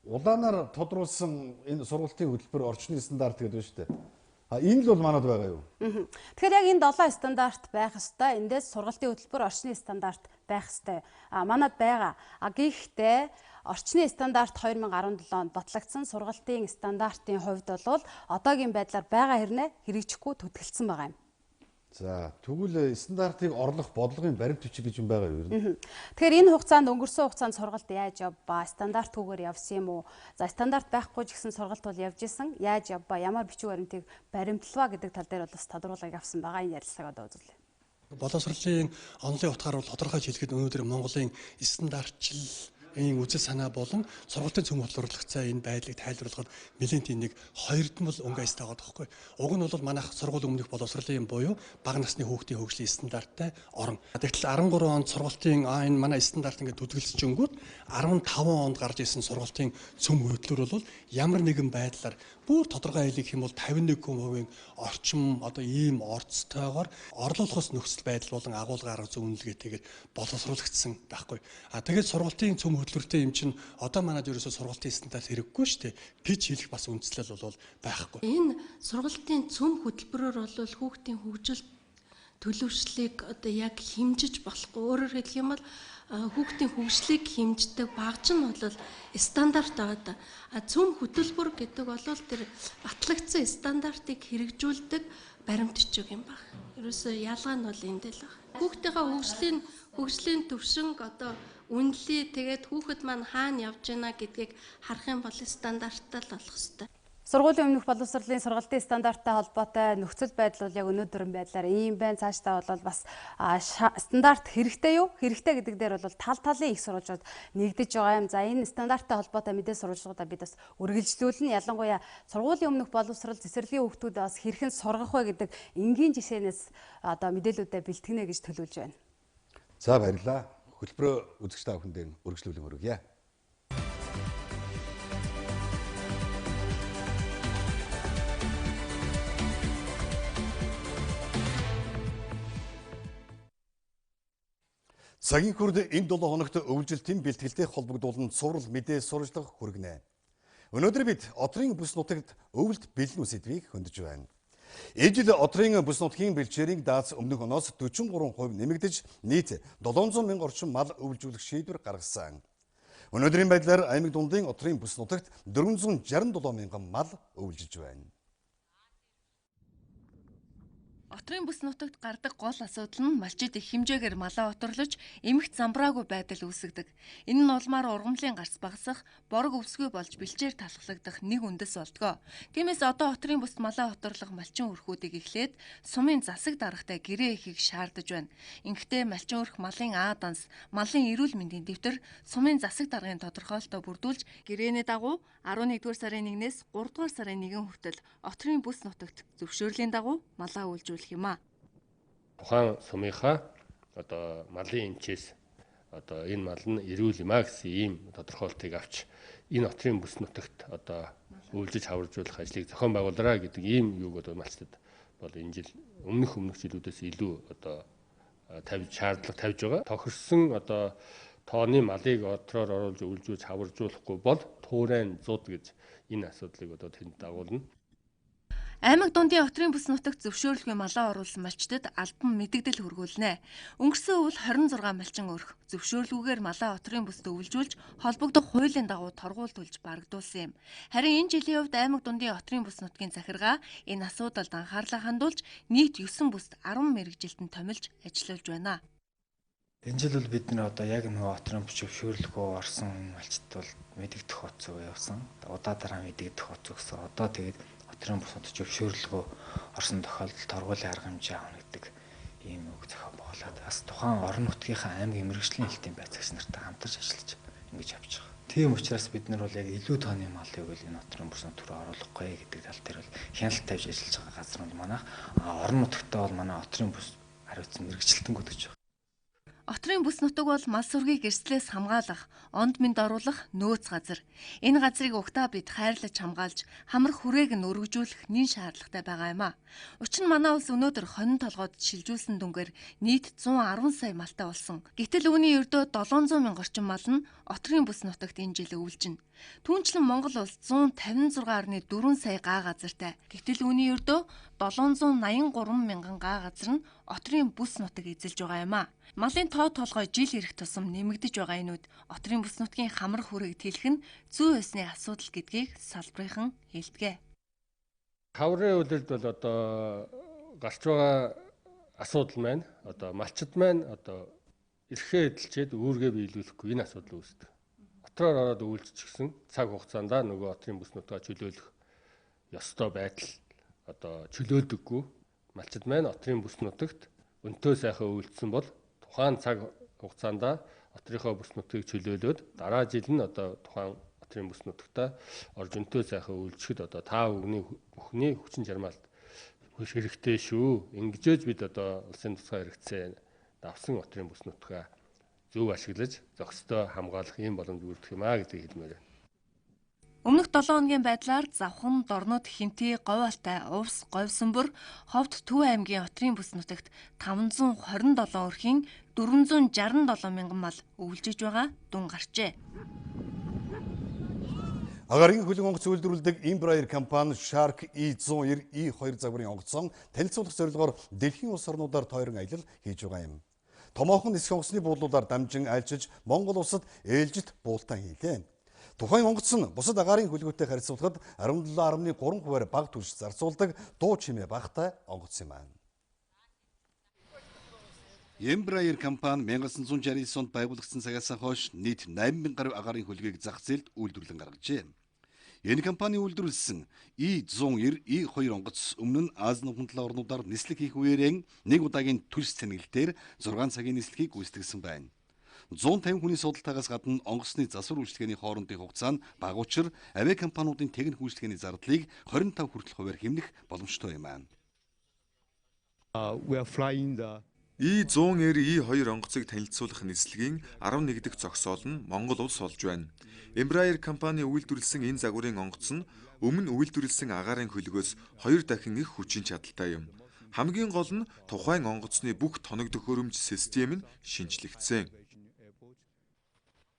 Улаанаар тодруулсан энэ сургалтын хөтөлбөр орчны стандарт гэдэг нь шүү дээ. Энэ л бол манад байгаа юу? Тэгэхээр яг энэ 7 стандарт байх ёстой. Эндээс сургалтын хөтөлбөр орчны стандарт байх ёстой. Манад байгаа. Гэхдээ орчны стандарт 2017 онд батлагдсан сургалтын стандартын хувьд бол одоогийн байдлаар байгаа хэрнээ хэрэгжихгүй төтгөлдсөн байгаа юм. За тэгвэл стандартыг орлох бодлогын баримт бичиг гэж юм байгаа юу? Тэгэхээр энэ хугацаанд өнгөрсөн хугацаанд сургалт яаж явбаа, стандартгүйгээр явсан юм уу? За стандарт байхгүй ч гэсэн сургалт бол явж исэн. Яаж явбаа, ямар бичиг баримтыг баримтлаваа гэдэг тал дээр бол бас тодорхойлол авсан байгаа. Энэ ярилцлагад үзүүлээ. Боловсролын онлын утгаар бол тодорхойж хэлэхэд өнөөдөр Монголын стандартчлал үзэл санаа болон сургалтын цөм бодлогорлогцоо энэ байдлыг тайлбарлахад нэлээд энийг хоёрдмол өнгөс таагаад байхгүй. Уг нь бол манайх сургууль өмнөх боловсролын буюу бага насны хүүхдийн хөгжлийн стандарттай орон. Тэгтэл 13 онд сургалтын энэ манай стандарт ингээд төдөлсөжөнгүүд 15 онд гарч ирсэн сургалтын цөм хөтөлбөр бол ямар нэгэн байдлаар бүр тодорхой хэлэх юм бол 51% орчим одоо ийм орцтойгоор орлуулахс нөхцөл байдал болон агуулгаар арга зүйн үнэлгээтэйгээр боловсруулагдсан байхгүй. Тэгээд сургалтын цөм хөтөлбөртэй юм чинь одоо манайд ерөөсөө сургалтын стандарт хэрэггүй шүү дээ гэж хэлэх бас үндслэл бол байхгүй. Энэ сургалтын цөм хөтөлбөрөөр бол хүүхдийн хөгжил төлөвшлийг одоо яг хэмжиж болохгүй. Өөрөөр хэлэх юм бол хүүхдийн хөгжлийг хэмждэг багж нь бол стандарт байгаа. Цөм хөтөлбөр гэдэг бол тэр батлагдсан стандартыг хэрэгжүүлдэг баримт бичиг юм байна. Ерөөсөө ялгаа нь бол энд л байна. Хүүхдийн хөгжлийн төвшинг одоо үнэлээ тэгээд хүүхэд маань хаана явж байна гэдгийг харах юм бол стандарттай л болох хэрэгтэй. Сургуулийн өмнөх боловсролын сургалтын стандарттай холбоотой нөхцөл байдал бол яг өнөөдрийн байдлаар ийм байна. Цаашдаа бол бас стандарт хэрэгтэй юу? Хэрэгтэй гэдэг дээр бол тал талын их сурвалжууд нэгдэж байгаа юм. За энэ стандарттай холбоотой мэдээ сурвалжуудаа бид бас үргэлжлүүлнэ. Ялангуяа сургуулийн өмнөх боловсрол цэцэрлэгийн хүүхдүүдэд бас хэрхэн сургах вэ гэдэг энгийн жишээнээс одоо мэдээлүүдээ бэлтгэнэ гэж төлөвлөж байна. За баярлалаа. Хөтөлбөрөө үзэгч та бүхэнд үргэлжлүүлэн өргөе. Цагийн хүрд энэ 7 хоногт өвлжилтийн бэлтгэлтэй холбогдуулан цуврал мэдээ сурвалжлах хүргэнэ. Өнөөдөр бид одрын бүс нутагт өвлөлт бэлэн сэдвийг хөндөж байна. Энэ жил одрын бүс нутгийн бэлчээрийн дааз өмнөх оноос 43% нэмэгдэж нийт 700 мянган орчим мал өвлжүүлэх шийдвэр гаргасан. Өнөөдрийн байдлаар аймаг дундын одрын бүс нутагт 467 мянган мал өвлжиж байна. Отрын бүс нутагт гардаг гол асуудал нь малчид их хэмжээгээр малаа оторлож, эмхт замбраагүй байдал үүсгдэг. Энэ нь улмаар ургамлын гарц багасах, борог өвсгөө болж бэлчээр талхлагдах нэг үндэс болдгоо. Тиймээс одоо отрын бүст малаа оторлох малчин өрхүүдийг эхлээд сумын засаг даргатай гэрээ ихийг шаардаж байна. Ингэхдээ малчин өрх малын аа данс, малын эрүүл мэндийн дэвтэр сумын засаг даргын тодорхойлолтоо бүрдүүлж, гэрээний дагуу 11-р сарын 1-ээс 3-р сарын 1 хүртэл отрын бүс нутагт зөвшөөрлийн дагуу малаа үйлжүүлэх юм а. Тухайн сумынхаа одоо малын эмчээс одоо энэ мал нь эрүүл юм а гэсэн ийм тодорхойлтыг авч энэ отрын бүс нутагт одоо үйлжиж хаваржуулах ажлыг зохион байгуулаарай гэдэг ийм юуг одоо малчдад бол энэ жил өмнөх жилүүдээс илүү одоо шаардлага тавьж байгаа. Тохирсон одоо тооны малыг отроор оруулж үйлжүүлж хаваржуулахгүй бол туурайн зуд гэж энэ асуудлыг одоо тэнд дагуулна. Аймаг дундын отрын бүс нутагт зөвшөөрлгүй малаа оруулсан малчдад албан мэдэгдэл хөргүүлнэ. Өнгөрсөн үйл 26 малчин өрх зөвшөөрлгүйгээр малаа отрын бүст өвлжүүлж холбогдох хуулийн дагуу торгуулж барагдуулсан юм. Харин энэ жилийн хувьд аймаг дундын отрын бүс нутгийн захиргаа энэ асуудалд анхаарлаа хандуулж нийт 9 бүст 10 мэргэжилтэн томилж ажиллаж байна. Энэ жил бол бид нэр одоо яг нөгөө отрын бүс зөвшөөрлөгөө орсон малчд бол мэдэгдэх хоцоо явсан. Удаа дараа мэдэгдэх хоцоо гэсэн. Одоо тэгээд отрын бүс нутагт зөвшөөрлөгөө орсон тохиолдолд торгуулийн арга хэмжээ авах гэдэг ийм үг зохион байгуулад бас тухайн орон нутгийнхаа аймгийн мэргэжлийн хэлтийн байцаагч нартай хамтарч ажиллаж ингэж явж байгаа. Тийм учраас бид нар бол яг илүү тооны малыг бол энэ отрын бүс нутгаар оруулахгүй гэдэг тал дээр бол хяналт тавьж ажиллаж байгаа газар нь манайх. Орон нутгтаа бол манай отрын бүс хариуцсан мэргэжилтэнгүүд гэж байна. Отрын бүс нутаг бол мал сүргийг эрслээс хамгаалах, онд мэнд оруулах нөөц газар. Энэ газрыг угтаа бид хайрлаж хамгаалж, хамар хүрээг нь өргөжүүлэх нэн шаардлагатай байгаа юм а. Учир нь манай улс өнөөдөр хонин толгойд шилжүүлсэн дүнгээр нийт 110 сая малтай болсон. Гэтэл үүний ердөө 700 мянга орчим мал нь отрын бүс нутагт энэ жил өвлжинэ. Түүнчлэн Монгол улс 156.4 сая гаа газартай. Гэтэл үүний ердөө 783 мянган га газар нь отрын бүс нутаг эзэлж байгаа юм а. Малын тоо толгой жил ирэх тусам нэмэгдэж байгаа энүүд отрын бүс нутгийн хамар хүрээг тэлэх нь зүй усны асуудал гэдгийг салбарынхан хэлдэг. Хаврын үйлдэлд бол одоо гарч байгаа асуудал маань одоо малчид маань одоо эрхээ эдэлчээд үүргээ биелүүлэхгүй энэ асуудал үүсдэг. Отроор ороод үйлчлчихсэн цаг хугацаанд нөгөө отрын бүс нутгаа чөлөөлөх ёстой байдал одоо чөлөөлдөггүй. Малчид маань отрын бүс нутагт өнтөө сайхан үйлдсэн бол тухайн цаг хугацаанд отрынхоо бүс нутгийг чөлөөлөөд дараа жил нь одоо тухайн отрын бүс нутагта орж өнтөө сайхан үйлчлэхэд одоо та бүхний хүчин чармаалт хэрэгтэй шүү. Ингэжээж бид одоо улсын тусгай хэрэгцээ давсан отрын бүс нутгаа зөв ашиглаж зохистой хамгаалах ийм боломж бүрдэх юм а гэдгийг хэлмээр байна. Өмнөх 7 хоногийн байдлаар Завхан, Дорнод, Хинтээ, Говьалтай, Увс, Говьсөнбөр, Ховд, Төв аймгийн отрын бүс нутагт 527 өрхийн 467 мянган мал өвлжиж байгаа дүн гарчээ. Агаарын хөлөг онгоц үйлдвэрлэдэг Embraer компани Shark E190 E2 загварын онгоцон танилцуулах зорилгоор дэлхийн улс орнуудаар тойрон аялал хийж байгаа юм. Томоохон нисэх онгоцны буудлуудаар дамжин альчиж Монгол улсад ээлжит буултаа хийлээ. Тухайн онгоц нь бусад агаарын хөлгөөтэй харьцуулахад 17.3% бага түвш зарцуулдаг дуу чимээ багтай онгоц юм аа. Embraer компани 1969 онд байгуулагдсан цагаас хойш нийт 8,000 гаруй агаарын хөлгийг зах зээлд үйлдвэрлэн гаргажээ. Энэ компани үйлдвэрлэсэн E190 E2 онгоц өмнө нь Ази нутгийн орнуудаар нислэг хийх үеэрээ нэг удаагийн төлс цэнгэлтээр 6 цагийн нислэгийг гүйцэтгэсэн байна. 150 хүний судалтаагаас гадна онгоцны засвар үйлчилгээний хоорондын хугацаа нь бага учраа авиа компаниудын техник үйлчилгээний зардлыг 25% хүртэл хувиар хэмнэх боломжтой юм аа. E190 E2 онгоцыг танилцуулах нислэгийн 11 дахь зогсоол нь Монгол улс олж байна. Embraer компани үйлдвэрлэсэн энэ загварын онгоц нь өмнө үйлдвэрлэсэн агаарын хөлгөөс 2 дахин их хүчин чадалтай юм. Хамгийн гол нь тухайн онгоцны бүх тоног төхөөрөмж систем нь шинжлэгдсэн.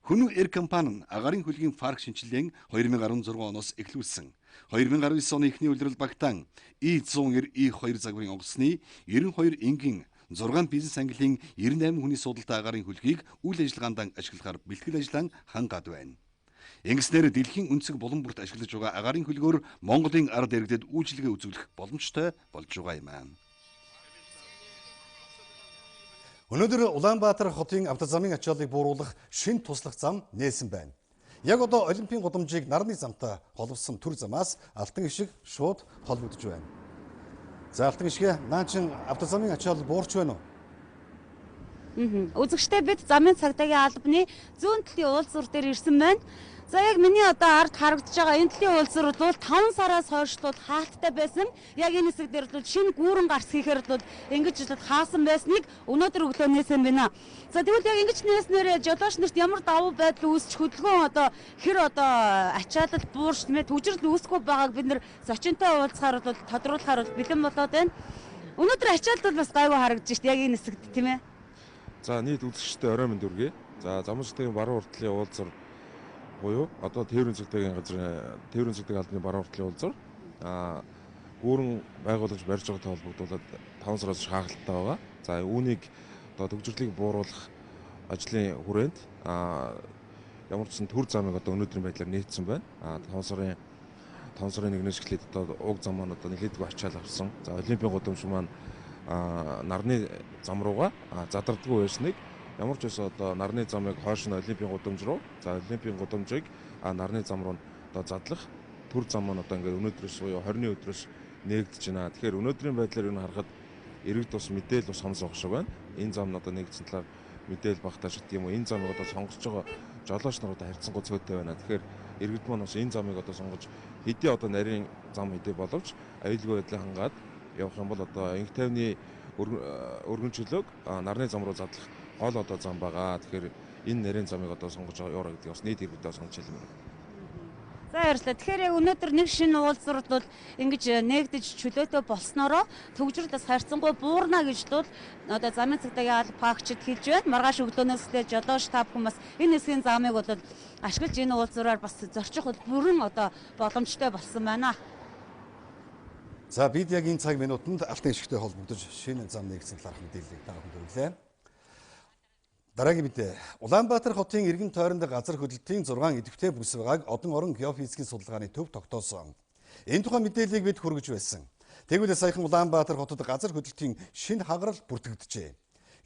Хүн Air компани нь агаарын хөлгийн фарк шинжилгээн 2016 оноос эхлүүлсэн. 2019 оны эхний улирал багтаан E190 E2 загварын онгоцны 92 энгийн 6 бизнес ангиллын 98 хүний судалтай агаарын хөлгийг үйл ажиллагаанд ашиглахаар бэлтгэл ажлаа хангаад байна. Ингэснээр дэлхийн өнцөг булан бүрт ашиглаж байгаа агаарын хөлгөөр Монголын ард иргэдэд үйлчилгээ үзүүлэх боломжтой болж байгаа юм аа. Өнөөдөр Улаанбаатар хотын автозамын ачааллыг бууруулах шинэ туслах зам нээсэн байна. Яг одоо Олимпийн гудамжийг нарны замтай холбосон түр замаас алтан ишиг шууд холбогдож байна. За алтан ишгэ наачин автозамын ачаалал буурч байна уу? Үзэгчтэй бид замын цагдаагийн албаны зүүн талын уулзуур дээр ирсэн байна. За яг миний одоо ард харагдаж байгаа энэ талын уулзуур бол 5 сараас хойш хаалттай байсан. Яг энэ хэсэг дээр бол шинэ гүүрэн гарс хийхээр бол ингэж хаасан байсныг өнөөдөр өглөө нээсэн байна. За тэгвэл яг ингэж нээснээр жолооч нарт ямар давуу байдал үүсч хөдөлгөөн одоо хэр одоо ачаалал буурч нэмээ төвжирэл үүсэхгүй байгааг бид нэр зочинтой уулзахаар бол тодруулахаар бэлэн болоод байна. Өнөөдөр ачаалал бол бас гайгүй харагдаж шít яг энэ хэсэгт тийм ээ. За нийт үзэгчтэй орой минь дүргээ. За замчдын баруун уртлын уулзуур буюу одоо тээврийн цагдаагийн газрын тээврийн цагдаагийн албаны баруун уртлын уулзуур гүүрэн байгуулагч барьж байгаатай холбогдуулаад 5 сараас хаалттай байгаа. За үүнийг одоо төвжирлийг бууруулах ажлын хүрээнд ямар ч төр замыг одоо өнөөдрийн байдлаар нээсэн байна. 5 сарын 1-ээс эхлээд одоо уг зам маань одоо нэлээдгүй ачаал авсан. За Олимпийн гудамж маань нарны зам руугаа задардаггүй байсныг ямар ч байсан одоо нарны замыг хойш нь Олимпийн гудамж руу за Олимпийн гудамжийг нарны зам руу одоо задлах төр зам маань одоо ингээд өнөөдрөөс буюу 20-ны өдрөөс нээгдэж байна. Тэгэхээр өнөөдрийн байдлаар энэ харахад иргэд бас мэдээлэл бас сонс авах шиг байна. Энэ зам нь одоо нэгдсэн талаар мэдээлэл багтааж гэдэг юм уу? Энэ замыг одоо сонгож байгаа жолооч нар одоо харьцангуй цөөтэй байна. Тэгэхээр иргэд маань бас энэ замыг одоо сонгож хэдий одоо нарийн зам хэдий боловч аюулгүй байдлыг хангаад явах юм бол одоо инх тайвны өргөнчлөг нарны зам руу задлах гол одоо зам байгаа. Тэгэхээр энэ нарийн замыг одоо сонгож байгаа яваа гэдэг бас нийт иргэдэд сонгож хэлмээр. За баярлалаа. Тэгэхээр яг өнөөдөр нэг шинэ уулзуурд бол ингэж нээгдэж чөлөөтэй болсноороо төгжрөл бас харьцангуй буурна гэж бол одоо замын цагдаагийн алба пагчид хэлж байна. Маргааш өглөөнөөс эхлээд жолооч та бүхэн бас энэ хэсгийн замыг бол ашиглаж энэ уулзуураар бас зорчих бол бүрэн одоо боломжтой болсон байна. За бид яг энэ цаг минутанд алтан ишигтэй холбогдож шинэ зам нэгдсэн талаарх мэдээллийг та бүхэнд хүргэлээ. Дараагийн мэдээ. Улаанбаатар хотын эргэн тойронд газар хөдлөлтийн 6 идэвхтэй бүс байгааг одон орон геофизикийн судалгааны төв тогтоосон. Энэ тухай мэдээллийг бид хүргэж байсан. Тэгвэл саяхан Улаанбаатар хотод газар хөдлөлтийн шинэ хагарал бүртгэгджээ.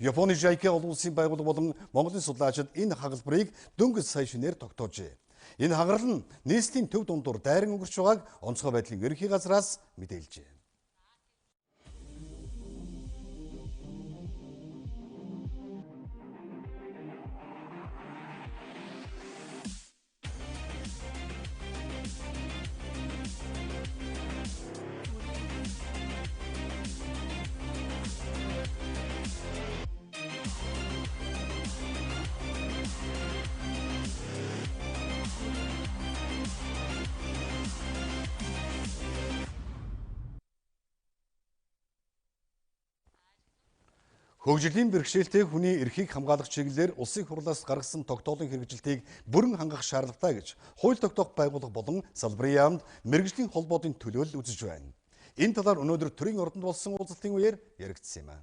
Японы JICA олон улсын байгууллага болон Монголын судлаачид энэ хагалбарыг дөнгөж сая шинээр тогтоожээ. Энэ хагарал нь нийслэлийн төв дундуур дайран өнгөрч байгааг онцгой байдлын ерөнхий газраас мэдээлжээ. Хөгжлийн бэрхшээлтэй хүний эрхийг хамгаалах чиглэлээр улсын хурлаас гаргасан тогтоолын хэрэгжилтийг бүрэн хангах шаардлагатай гэж хууль тогтоох байгууллага болон салбарын яамд мэргэжлийн холбоодын төлөөлөл үзэж байна. Энэ талаар өнөөдөр төрийн ордонд болсон уулзалтын үеэр яригдсан юм аа.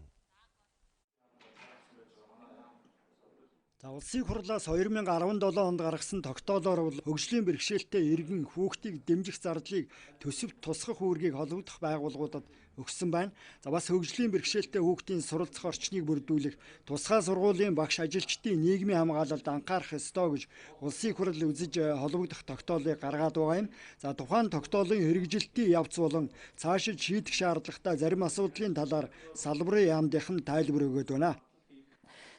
За улсын хурлаас 2017 онд гаргасан тогтоолоор бол хөгжлийн бэрхшээлтэй иргэн хүүхдийг дэмжих зардлыг төсөвт тусгах үүргийг холбогдох байгууллагуудад өгсөн байна. За бас хөгжлийн бэрхшээлтэй хүүхдийн суралцах орчныг бүрдүүлэх, тусгай сургуулийн багш ажилчдын нийгмийн хамгаалалд анхаарах ёстой гэж улсын хурал үзэж холбогдох тогтоолыг гаргаад байгаа юм. За тухайн тогтоолын хэрэгжилтийн явц болон цаашид шийдэх шаардлагатай зарим асуудлын талаар салбарын яамдынхан тайлбар өгöd байна.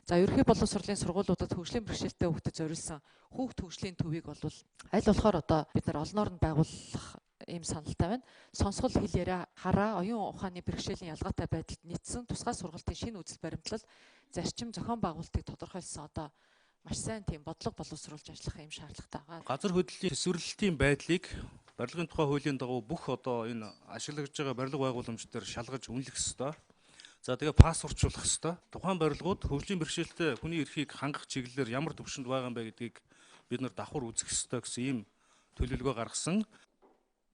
За ерөнхий боловсролын сургуулиудад хөгжлийн бэрхшээлтэй хүүхдэд зориулсан хүүхд хөгжлийн төвийг бол аль болохоор одоо бид нар олон орнд байгуулах ийм саналтай байна. Сонсгол хэл яриа, хараа, оюун ухааны бэрхшээлийн ялгаатай байдалд нийцсэн тусгай сургалтын шинэ үзэл баримтлал, зарчим зохион байгуулалтыг тодорхойлсон одоо маш сайн тийм бодлого боловсруулж ажиллах ийм шаардлагатай байгаа. Газар хөдлөлийн төсвөрлөлтийн байдлыг барилгын тухай хуулийн дагуу бүх одоо энэ ашиглагдж байгаа барилга байгууламж дээр шалгаж үнэлэх ёстой. За тэгээ пассвортжуулах ёстой. Тухайн барилгууд хөгжлийн бэрхшээлтэй хүний эрхийг хангах чиглэлээр ямар төвшөнд байгаа юм бэ гэдгийг бид нар давхар үзэх ёстой гэсэн ийм төлөвлөгөө гаргасан.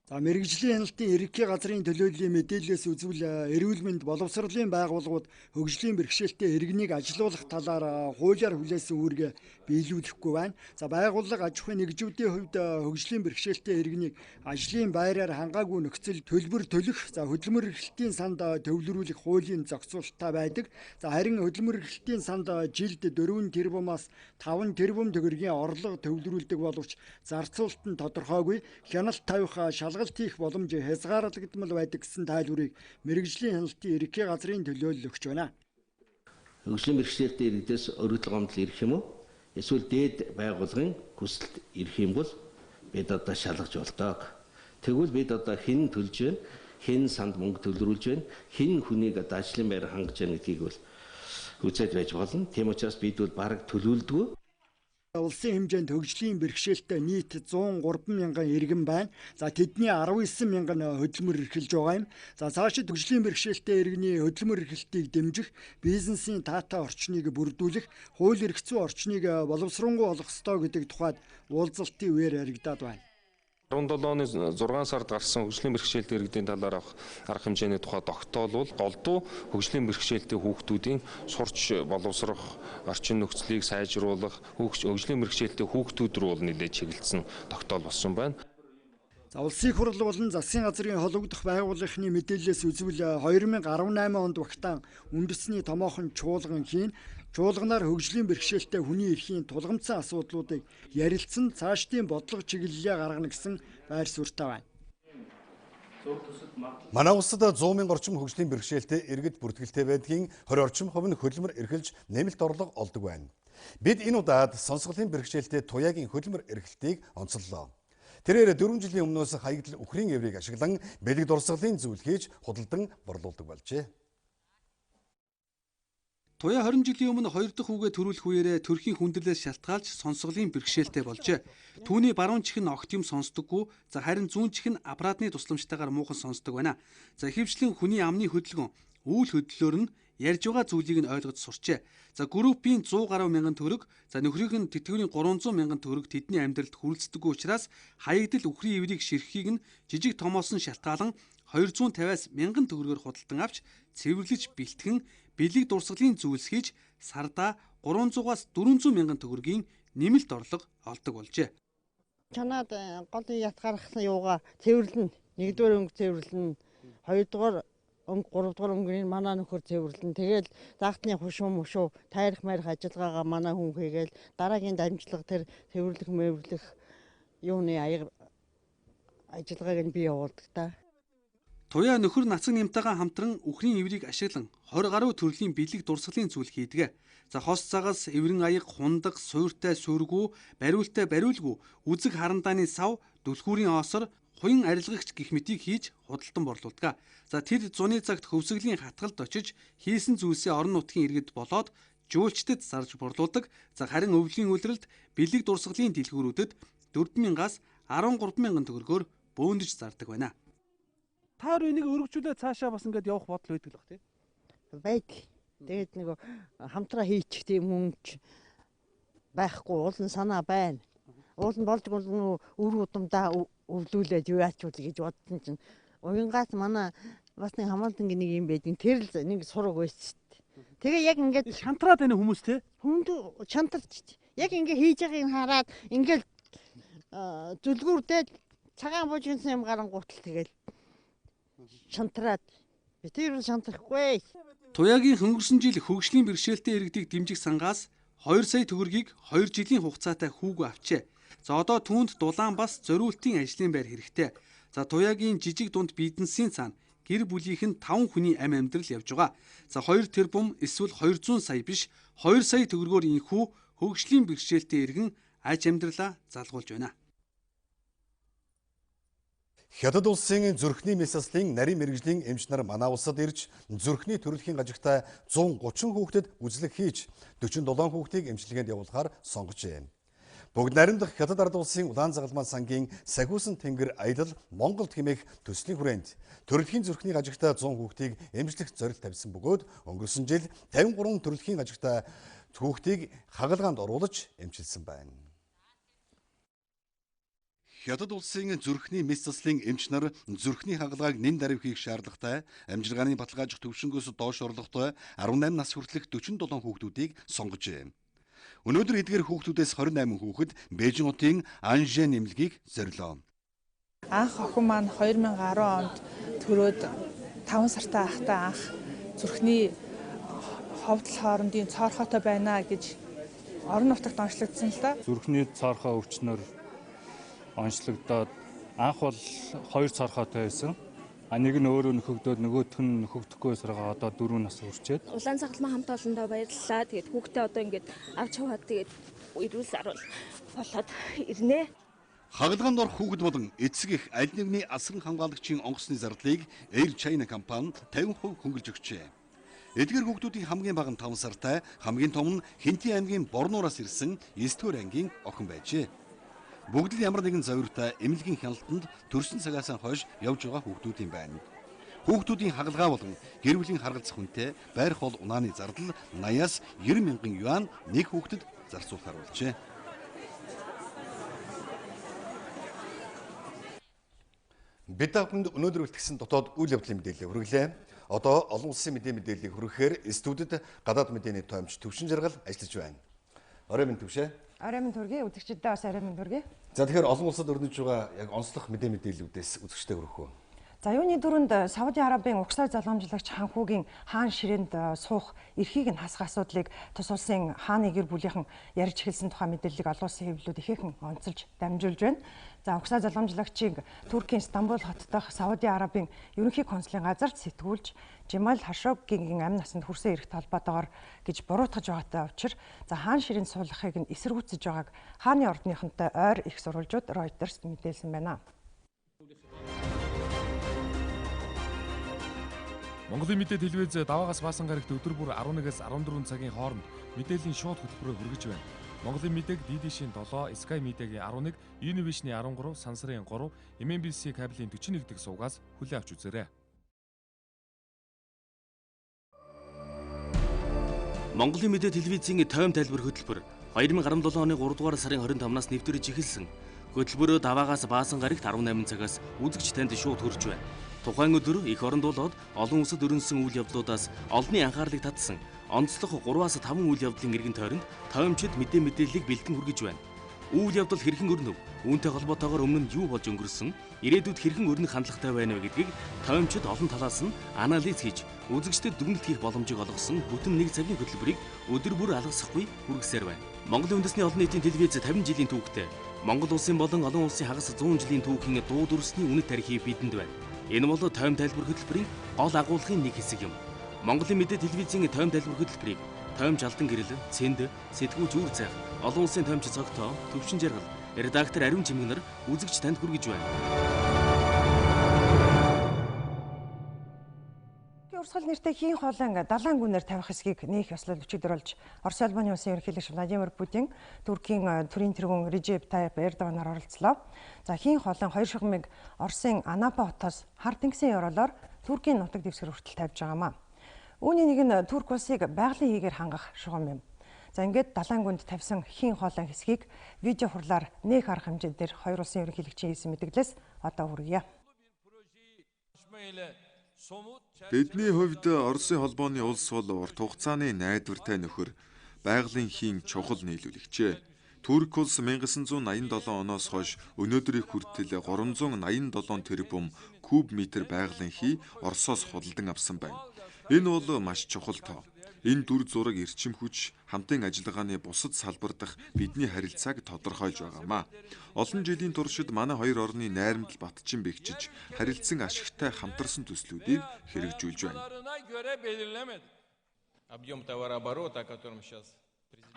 За мэргэжлийн хяналтын ерөнхий газрын төлөөллийн мэдээллээс үзвэл эрүүл мэнд боловсролын байгууллагууд хөгжлийн бэрхшээлтэй иргэнийг ажилуулах талаар хуулиар хүлээсэн үүргээ биелүүлэхгүй байна. За байгууллага аж ахуйн нэгжүүдийн хувьд хөгжлийн бэрхшээлтэй иргэнийг ажлын байраар хангаагүй нөхцөл төлбөр төлөх, за хөдөлмөр эрхлэлтийн санд төвлөрүүлэх хуулийн зохицуулалттай байдаг. За харин хөдөлмөр эрхлэлтийн санд жилд 4 тэрбумаас 5 тэрбум төгрөгийн орлого төвлөрүүлдэг боловч зарцуулалт нь тодорхойгүй, хяналт тавих шалгалт хийх боломж хязгаарлагдмал байдаг гэсэн тайлбарыг мэргэжлийн хяналтын ерөнхий газрын төлөөлөл өгч байна. Хөгжлийн бэрхшээлтэй иргэдээс өргөдөл гомдол ирэх юм уу? Эсвэл дээд байгууллагын хүсэлт ирэх юм бол бид одоо шалгаж болдог. Тэгвэл бид одоо хэн төлж байна, хэн санд мөнгө төвлөрүүлж байна, хэн хүнийг одоо ажлын байр хангаж байна гэдгийг бол үзээд байж болно. Тийм учраас бид бол бараг төлөвлөдгөө. Улсын хэмжээнд хөгжлийн бэрхшээлтэй нийт 103 мянган иргэн байна. За тэдний 19 мянган хөдөлмөр эрхэлж байгаа юм. За цаашид хөгжлийн бэрхшээлтэй иргэний хөдөлмөр эрхлэлтийг дэмжих, бизнесийн таатай орчныг бүрдүүлэх, хууль эрх зүйн орчныг боловсронгуй болох ёстой гэдэг тухайд уулзалтын үеэр яригдаад байна. 17 оны 6 сард гарсан хөгжлийн бэрхшээлтэй иргэдийн талаар арга хэмжээний тухай тогтоолвол голдуу хөгжлийн бэрхшээлтэй хүүхдүүдийн сурч боловсрох орчин нөхцөлийг сайжруулах, хөгжлийн бэрхшээлтэй хүүхдүүд рүү бол нэлээд чиглэлсэн тогтоол болсон байна. За улсын хурал болон засгийн газрын холбогдох байгууллагын мэдээллээс үзвэл 2018 онд багтаан үндэсний томоохон чуулган хийн чуулганаар хөгжлийн бэрхшээлтэй хүний эрхийн тулгамдсан асуудлуудыг ярилцсан цаашдын бодлого чиглэлээ гаргана гэсэн байр суурьтай байна. Манай улсад 100 мянган орчим хөгжлийн бэрхшээлтэй иргэд бүртгэлтэй байдгийн 20 орчим хувь нь хөдөлмөр эрхэлж нэмэлт орлого олдог байна. Бид энэ удаад сонсголын бэрхшээлтэй туяагийн хөдөлмөр эрхлэлтийг онцоллоо. Тэрээр 4 жилийн өмнөөс хаягдл үхрийн эврийг ашиглан бэлэг дурсгалын зүйл хийж худалдан борлуулдаг болжээ. Туяа 20 жилийн өмнө 2 дахь хүүгээ төрүүлэх үеэрээ төрхийн хүндрэлээс шалтгаалж сонсголын бэрхшээлтэй болжээ. Түүний баруун чих нь огт юм сонсдоггүй, за харин зүүн чих нь аппаратны тусламжтайгаар муухан сонсдог байна. За ихэвчлэн хүний амны хөдөлгөөн, үйл хөдлөлөөр нь ярьж байгаа зүйлийг нь ойлгож сурчээ. За группийн 100 гаруй мянган төгрөг, за нөхрийнх нь тэтгэврийн 300 мянган төгрөг тэдний амьдралд хүрэлцдэггүй учраас хаягдл үхрийн эврийг ширхгийг нь жижиг томоос нь шалтгаалan 250-аас 1000 төгрөгөөр худалдан авч цэвэрлэж бэлтгэн бэлэг дурсгалын зүйлс хийж сардаа 300-аас 400 мянган төгрөгийн нэмэлт орлого олдог болжээ. Чанаад гол ятгарахсан юугаа цэвэрлэн, нэгдүгээр өнгө цэвэрлэн, хоёрдугаар өнгө, гуравдугаар өнгөний манай нөхөр цэвэрлэн. Тэгэл загтны хушуу мушуу тайрах марих ажиллагаагаа манай хүн хийгээл дараагийн дамжлага тэр цэвэрлэх мэвэрлэх юуны аяга ажиллагааг нь бий явуулдаг та. Туяа нөхөр нацаг нэмтайгаа хамтран үхрийн эврийг ашиглан 20 гаруй төрлийн бэлэг дурсгалын зүйл хийдэг. За хос цагаас эврэн аяг, хундаг, суйртай сүргүү, бариултай бариулгүй, үзэг харандааны сав, дүлхүүрийн оосор, хуян арилгагч гэх мэтийг хийж худалдан борлуулдаг. За тэр зуны цагт хөвсгөлийн хатгалд очиж хийсэн зүйлсээ орон нутгийн иргэд болоод жуулчдад зарж борлуулдаг. За харин өвлийн үлрэлт бэлэг дурсгалын дэлгүүрүүдэд 4000-аас 13000 төгрөгөөр бөөндөж зардаг байна. Та хоёр энийг өргөжүүлээд цаашаа бас ингэж явах бодол байдаг л бах тий. Байдаг. Тэгээд нэг хамтраа хийчих тийм хүнч байхгүй, уулын санаа байна. Уул нь болдог бол үр удамдаа өвлүүлээд юу яачуул гэж бодсон чинь уянгаас манай бас нэг хамаалтангийн нэг юм байдаг. Тэр л нэг сураг байсан шүү дээ. Тэгээ яг ингэж шантраад байна хүмүүс тий. Хүнд шантарч. Яг ингэ хийж байгааг хараад ингээл зүлгүүрдээ цагаан буужгинсан юм гарангуутал тэгэл шантраад би тэр шантрахгүй. Туяагийн өнгөрсөн жил хөгжлийн бэрхшээлтэй иргэдийг дэмжих сангаас 2 сая төгрөгийг 2 жилийн хугацаатай хүүгөө авчээ. За одоо түүнд дулаан бас зориултын ажлын байр хэрэгтэй. За туяагийн жижиг дунд бизнесийн цаана гэр бүлийнх нь 5 хүний амь амьдрал явж байгаа. За 2 тэрбум эсвэл 200 сая биш 2 сая төгрөгөөр инхүү хөгжлийн бэрхшээлтэй иргэн аж амьдралаа залгуулж байна. Хятад улсын зүрхний мясаллын нарийн мэрэгжлийн эмч нар манай улсад ирж зүрхний төрөлхийн гажигтай 130 хүүхдэд үзлэг хийж 47 хүүхдийг эмчилгээнд явуулахаар сонгожээ. Бүгд найрамдах Хятад ард улсын улаан загалмаа сангийн сахиусан тэнгэр аялал Монголд хэмээх төслийн хүрээнд төрөлхийн зүрхний гажигтай 100 хүүхдийг эмчлэх зорилт тавьсан бөгөөд өнгөрсөн жил 53 төрөлхийн гажигтай хүүхдийг хагалгаанд оруулж эмчилсэн байна. Хятад улсын зүрхний мэс заслын эмч нар зүрхний хагалгааг нэн даруй хийх шаардлагатай амжилгааны баталгаажих төвшингөөс доош орлоготой 18 нас хүртэлх 47 хүүхдүүдийг сонгожээ. Өнөөдөр эдгээр хүүхдүүдээс 28 хүүхэд Бээжин хотын Анжен нэмлэгийг зорилоо. Анх охин маань 2010 онд төрөөд 5 сартай ахтай анх зүрхний ховдол хоорондын цоорхотой байна гэж орон нутагт онцлогдсон л да. Зүрхний цоорхоо өвчнөр онцлогдоод анх бол 2 цоорхоотой байсан. Нэг нь өөрөө нөхөгдөөд нөгөөх нь нөхөгдөхгүй саргаа одоо 4 нас хүрчээд. Улаан цагтмаа хамт олондоо баярлалаа. Тэгээд хүүхдээ одоо ингээд авч яваад тэгээд ирүүл саруул болоод ирнэ. Хагалгаанд орох хүүхэд болон эцэг их аль нэгний асран хамгаалагчийн онгоцны зардлыг Air China компани 50% хөнгөлж өгчээ. Эдгээр хүүхдүүдийн хамгийн бага нь 5 сартай, хамгийн том нь Хинтийн аймгийн Борнуураас ирсэн 9-р ангийн охин байжээ. Бүгд л ямар нэгэн зовиртой эмнэлгийн хяналтанд төрсөн цагаас хойш явж байгаа хүүхдүүд юм байна. Хүүхдүүдийн хагалгаа болон гэр бүлийн харгалзах хүнтэй байр хоол унааны зардал 80-аас 90 мянган юан нэг хүүхдэд зарцуулахар болжээ. Бид бүхэнд өнөөдөр үлдгэсэн дотоод үйл явдлын мэдээлэл хүргэлээ. Одоо олон улсын мэдээллийг хүргэхээр студид гадаад мэдээний тоомч Төвшин Жаргал ажиллаж байна. Орой минь Төвшөө. Орой минь төргий, үзэгчдээ бас орой минь төргий. За тэгэхээр олон улсад өрнөж байгаа яг онцлог мэдээллүүдээс үзэгчтэй хүргэх үү? За юуны дөрөнд Сауди Арабын угсаар залгамжлагч ханхүүгийн хаан ширээнд суух эрхийг нь хасах асуудлыг тус улсын хааны гэр бүлийнхэн ярьж эхэлсэн тухай мэдээллийг олон улсын хэвлэлүүд ихээхэн онцолж дамжуулж байна. За угсаар залгамжлагчийг Туркийн Стамбул хот дахь Сауди Арабын ерөнхий консулын газарт сэтгүүлж Жимал Хашоггийн амь насанд хүрсэн эрхт холбоотойгоор гэж буруутгаж байгаатай учир за хаан ширээнд суулгахыг нь эсэргүүцэж байгааг хааны ордныхонтой ойр их сурвалжууд Reuters мэдээлсэн байна. Монголын мэдээ телевиз даваагаас баасан гарагт өдөр бүр 11-ээс 14 цагийн хооронд мэдээллийн шууд хөтөлбөрөөр хүргэж байна. Монголын мэдээг DD-шийн 7, Sky Media-гийн 11, Univision-ийн 13, Сансрын 3, MNBC кабелийн 41 дэх сувгаас хүлээн авч үзээрэй. Монголын Мэдээ телевизийн тойм тайлбар хөтөлбөр 2017 оны 3 дугаар сарын 25-наас нэвтрэж эхэлсэн. Хөтөлбөрөө даваагаас баасан гарагт 18 цагаас үзэгч танд шууд хүрч байна. Тухайн өдөр эх оронд болоод олон улсад өрнөсөн үйл явдлуудаас олонний анхаарлыг татсан онцлог 3-5 үйл явдлын эргэн тойронд тоймчид мэдээллийг бэлтгэн хүргэж байна. Үйл явдал хэрхэн өрнөв? Үүнтэй холбоотойгоор өмнө нь юу болж өнгөрсөн? Ирээдүйд хэрхэн өрнөх хандлагатай байна вэ гэдгийг тоймчид олон талаас нь анализ хийж үзэгчдэд дүгнэлт хийх боломжийг олгосон бүтэн нэг цагийн хөтөлбөрийг өдөр бүр алгасахгүй хүргэсээр байна. Монголын үндэсний олон нийтийн телевиз 50 жилийн түүхтэй Монгол улсын болон олон улсын хагас 100 жилийн түүхийн дуу дүрсний үнэт тарихыг бидэнд байна. Энэ бол тойм тайлбар хөтөлбөрийн гол агуулгын нэг хэсэг юм. Монголын Мэдээ телевизийн тойм тайлбар хөтөлбөрийг тойм жалдан гэрэл, цэнд, сэтгүүлч үр зайх, олон улсын тоймч цогтоо, төвшин жаргал, редактор Ариун Чимгэнэр үзэгч танд хүргэж байна. Урсгал нэртэй хийн хоолойн далайн гүнээр тавих хэсгийг нээх ёслол өчигдөрүүлж Орос улбаны улсын ерөнхийлөгч Владимир Путин Туркийн төрийн тэргүүн Режеп Тайип Эрдоганаар оролцлоо. За хийн хоолойн 2 шугамыг Оросын Анапа хотоос хар тэнгисийн ёроолоор Туркийн нутаг дэвсгэр хүртэл тавьж байгаамаа. Үүний нэг нь Турк улсыг байгалийн хийгээр хангах шугам юм. За ингээд далайн гүнд тавьсан хийн хоолойн хэсгийг видео хурлаар нээх арга хэмжээ дээр хоёр улсын ерөнхийлөгчийн хийсэн мэдээлэлээс одоо хүргье. Бидний хувьд Оросын холбооны улс бол урт хугацааны найдвартай нөхөр, байгалийн хийн чухал нийлүүлэгчээ. Турк улс 1987 оноос хойш өнөөдрийг хүртэл 387 тэрбум куб метр байгалийн хий Оросоос худалдан авсан байна. Энэ бол маш чухал тоо. Энэ дүр зураг эрчим хүч хамтын ажиллагааны бусад салбар дахь бидний харилцааг тодорхойлж байгаамаа. Олон жилийн туршид манай хоёр орны найрамдал батчин бэхжиж харилцан ашигтай хамтарсан төслүүдийг хэрэгжүүлж байна.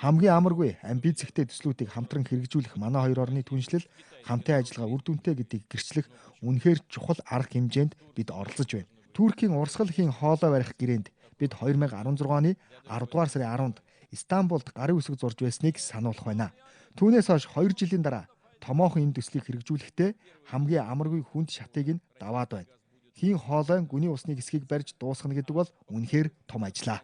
Хамгийн амаргүй амбицэгтэй төслүүдийг хамтран хэрэгжүүлэх манай хоёр орны түншлэл хамтын ажиллагаа үр дүнтэй гэдгийг гэрчлэх үнэхээр чухал арга хэмжээнд бид оролцож байна. Туркийн урсгал хийн хоолой барих гэрээнд бид 2016 оны 10 дугаар сарын 10-нд Стамбулд гарын үсэг зурж байсныг сануулах байна. Түүнээс хойш 2 жилийн дараа томоохон энэ төслийг хэрэгжүүлэхдээ хамгийн амаргүй хүнд шатыг нь даваад байна. Хийн хоолойн гүний усны хэсгийг барьж дуусгах гэдэг бол үнэхээр том ажлаа.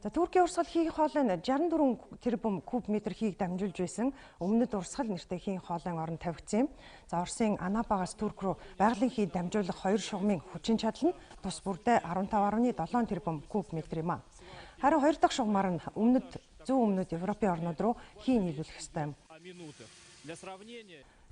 За Туркийн урсгал хийн хоолойн 64 тэрбум куб метр хийг дамжуулж байсан өмнөд урсгал нэртэй хийн хоолойн орон тавигдсан юм. За Оросын Анапагаас Турк руу байгалийн хий дамжуулах 2 шугамын хүчин чадал нь тус бүрдээ 15.7 тэрбум куб метр юм а. Харин 2 дахь шугамаар нь зүүн өмнөд Европын орнууд руу хий нийлүүлэх ёстой юм.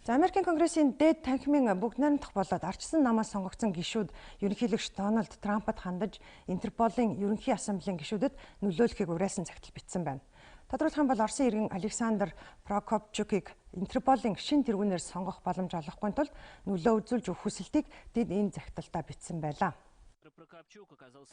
За Америкийн Конгрессийн дээд танхимын бүгд найрамдах болоод ардчсан намаас сонгогдсон гишүүд ерөнхийлөгч Дональд Трампад хандаж Интерполын ерөнхий ассамблеийн гишүүдэд нөлөөлөхийг уриалсан загтал бичсэн байна. Тодорхойлох юм бол Оросын иргэн Александр Прокопчукийг Интерполын шин тэргүүнээр сонгох боломж олгохгүй тулд нөлөө үзүүлж өгөх хүсэлтийг тэд энэ загталтаа бичсэн байлаа.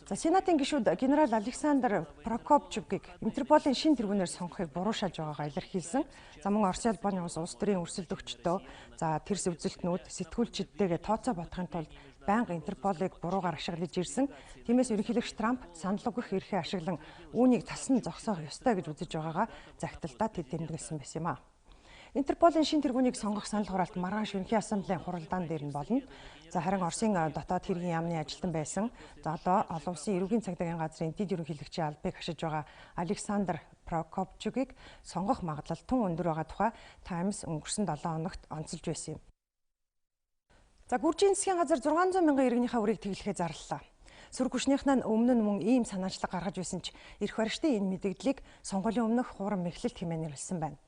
За Сенатын гишүүд генерал Александр Прокопчукийг Интерполын шин тэргүүнээр сонгохыг буруушааж байгаагаа илэрхийлсэн. За мөн Оросын албаны улс төрийн өрсөлдөгчдөө за тэрс үзэлтнүүд сэтгүүлчидтэйгээ тооцоо бодохын тулд байнга Интерполыг буруугаар ашиглаж ирсэн. Тиймээс ерөнхийлөгч Трамп санал өгөх эрхээ ашиглан үүнийг талсан зогсоох ёстой гэж үзэж байгаагаа загталтаа тэд тэмдэглэсэн байсан юм а. Интерполын шин тэргүүнийг сонгох санал хураалт маргааш ерөнхий ассамблеийн хуралдаан дээр нь болно. За харин Оросын дотоод хэргийн яамны ажилтан байсан. За одоо олон улсын эрүүгийн цагдаагийн газрын дэд ерөнхийлөгчийн албыг хашиж байгаа Александр Прокопчукийг сонгох магадлал тун өндөр байгаа тухай Times өнгөрсөн 7 хоногт онцолж байсан юм. За Гүржийн засгийн газар 600 мянган иргэнийхээ үрийг тэглэхээ зарлалаа. Сөрөг хүчнийхнээ өмнө нь мөн ийм санаачлаг гаргаж байсан ч эрх баригчдын энэ мэдээллийг сонгуулийн өмнөх хуурам мэхлэлт хэмээн нэрлсэн байна.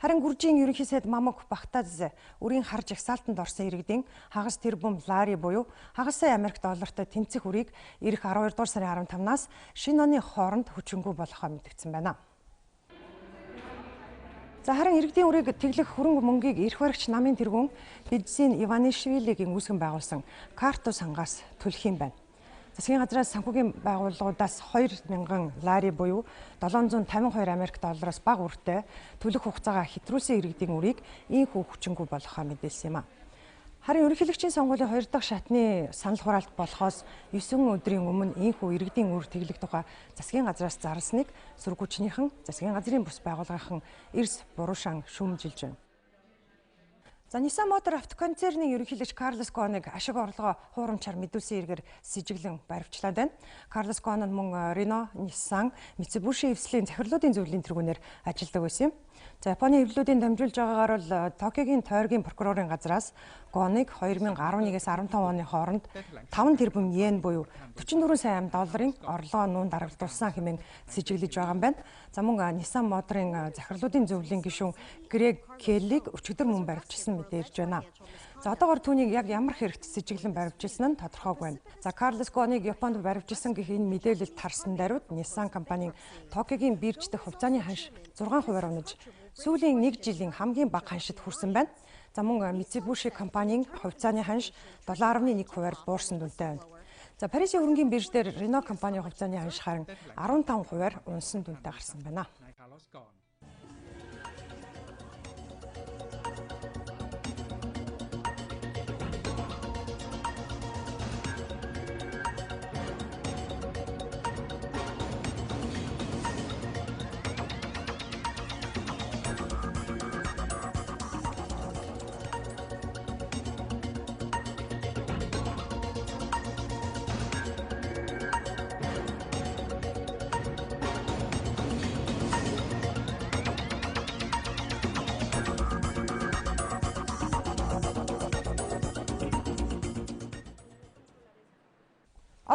Харин Гүржийн ерөнхий сайд Мамок Бахтадзе үрийн хар жагсаалтанд орсон иргэдийн хагас тэрбум лари буюу хагас сая Америк доллартай тэнцэх үрийг ирэх 12 дугаар сарын 15-наас шинэ оны хооронд хүчингүй болохоо мэдгдсэн байна. За харин иргэдийн үрийг тэглэх хөрөнгө мөнгийг эрх баригч намын тэргүүн Бидзин Иванишвилигийн үүсгэн байгуулсан Карту сангаас төлөх юм байна. Засгийн газраас санхүүгийн байгууллагуудаас 2,000 лари буюу 752 Америк доллароос бага үртэй төлөх хугацаагаа хэтрүүлсэн иргэдийн үрийг ийхүү хүчингүй болохоо мэдээлсэн юм а. Харин ерөнхийлөгчийн сонгуулийн 2 дахь шатны санал хураалт болохоос 9 өдрийн өмнө ийхүү иргэдийн үр тэглэх тухай засгийн газраас зарлсныг сөрөг хүчнийхэн засгийн газрын бус байгууллагын эрс буруушаан шүүмжилж байна. За Nissan Motor автоконцерний ерөнхийлөгч Карлос Гоныг ашиг орлогоо хуурамчаар мэдүүлсэн эргээр с ижиглэн баривчлаад байна. Карлос Гон нь мөн Renault, Nissan, Mitsubishi эвслийн захирлуудын зөвлөлийн тэргүүнээр ажилладаг байсан юм. За Японы эвлэлүүдийн дамжуулж байгаагаар бол Токиогийн тойргийн прокурорын газраас Гоныг 2011-ээс 15 оны хооронд 5 тэрбум йен буюу 44 сая $40 орлогоо нүүн дарагдуулсан хэмээн сэжиглэж байгаа юм байна. За мөн Nissan Motor-ын захирлуудын зөвлөлийн гишүүн Грег Келлиг өчигдөр мөн баривчилсан мэдээ ирж байна. За одоогоор түүнийг яг ямар хэрэгт сэжиглэн баривчилсан нь тодорхойгүй байна. За Карлос Гоныг Японд баривчилсан гэх энэ мэдээлэлд тарсан даруйд Nissan компанийн Токиогийн бирж дэх хувьцааны ханш 6% унаж сүүлийн 1 жилийн хамгийн бага ханшид хүрсэн байна. За мөн Mitsubishi компанийн хувьцааны ханш 7.1%-аар буурсан дүнтэй байна. За Парисын хөрөнгийн бирж дээр Renault компанийн хувьцааны ханш харин 15%-аар унсан дүнтэй гарсан байна.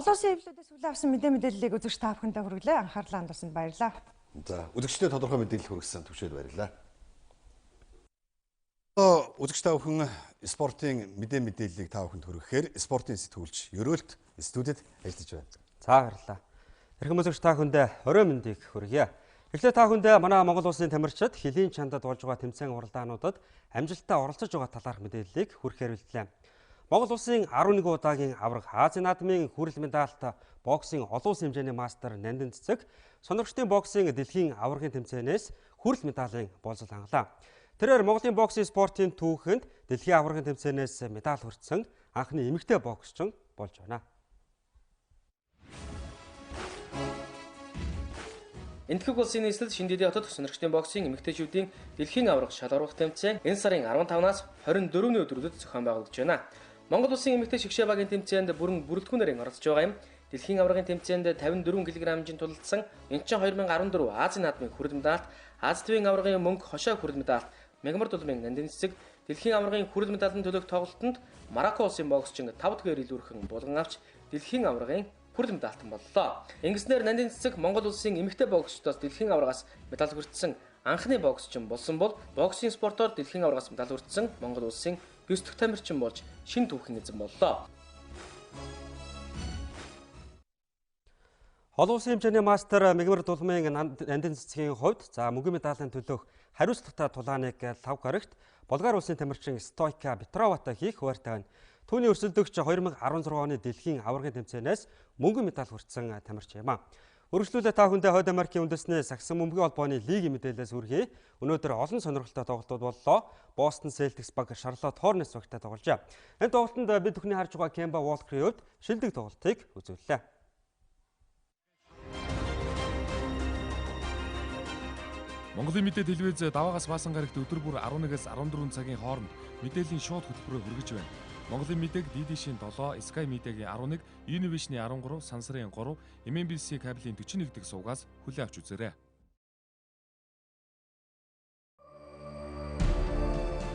Олон улсын эвлэлүүдээс хүлээн авсан мэдээллийг үзэгч та бүхэндээ хүргэлээ. Анхаарлаа хандуулсанд баярлалаа. За үзэгчдээ тодорхой мэдээлэл хүргэсэн төвшөөд баярлалаа. Үзэгч та бүхэн спортын мэдээллийг та бүхэнд хүргэхээр спортын сэтгүүлч Ерөөлт студид ажиллаж байна. За баярлалаа. Эрхэм үзэгч та бүхэндээ орой мэндийг хүргье. Эхлээд та бүхэндээ манай Монгол улсын тамирчид хөлийн чандад болж байгаа тэмцээн уралдаануудад амжилттай оролцож байгаа талаарх мэдээллийг хүргэхээр бэлтлээ. Монгол улсын 11 удаагийн авраг Азийн наадмын хүрэл медальт боксын олон улсын хэмжээний мастер Нандин Цэцэг сонирхчдын боксын дэлхийн аваргын тэмцээнээс хүрэл медалийн болцол хангалаа. Тэрээр Монголын боксын спортын түүхэнд дэлхийн аваргын тэмцээнээс медаль хүртсэн анхны эмэгтэй боксчин болж байна. Энэтхэг улсын нийслэл Шинэдэдийн хотод сонирхчдын боксын эмэгтэйчүүдийн дэлхийн аварга шал аварга тэмцээн энэ сарын 15-наас 24-ний өдрүүдэд зохион байгуулагдаж байна. Монгол улсын эмэгтэй шигшээ багийн тэмцээнд бүрэн бүрэлдэхүүнээр оролцож байгаа юм. Дэлхийн аваргын тэмцээнд 54 кг хэмжээнд тулалдсан энэ чинь 2014 Азийн наадмын хүрэл медальт, Аз төвийн аваргын мөнгө хошоо хүрэл медальт Мягмар дулмын Нандин Цэцэг дэлхийн аваргын хүрэл медальтанд төлөх тоглолтод Марокко улсын боксчин 5 дахиар илүүрхэн булган авч дэлхийн аваргын хүрэл медальтан боллоо. Ингэснээр Нандин Цэцэг Монгол улсын эмэгтэй боксчдоос дэлхийн аваргаас медаль хүртсэн анхны боксчин болсон бол боксing спортоор дэлхийн аваргаас медаль хүртсэн Монгол улсын 9 дахь тамирчин болж шинэ түүхэн эзэн боллоо. Олон улсын хэмжээний мастер Мягмар дулмын Нандин Цэцгийн хувьд мөнгөн медалийн төлөх хариуцлагатай тулааныг лав гарагт Болгар улсын тамирчин Стойка Петроватай хийх хуваартай байна. Түүний өрсөлдөгч 2016 оны дэлхийн аваргын тэмцээнээс мөнгөн медаль хүртсэн тамирчин юм а. Өргөжлүүлээ та бүхэндээ Хойд Америкийн үндэсний Саксон бөмбөгийн холбооны лигийн мэдээлэлээс хүргэе. Өнөөдөр олон сонирхолтой тоглолтууд боллоо. Бостон Селтикс баг Шарлотт Хорнетс багтай тогложээ. Энэ тоглолтод бид бүхний харж байгаа Кемба Уолкерийн хувьд шилдэг тоглолтыг үзүүллээ. Монголын Мэдээ телевиз даваагаас баасан гарагт өдөр бүр 11-ээс 14 цагийн хооронд мэдээллийн шууд хөтөлбөрөөр хүргэж байна. Монголын Мэдээг DD-шийн 7, Sky Media-гийн 11, Univision-ийн 13, Сансарын 3, MNBC кабелийн 41 дэх сувгаас хүлээн авч үзээрэй.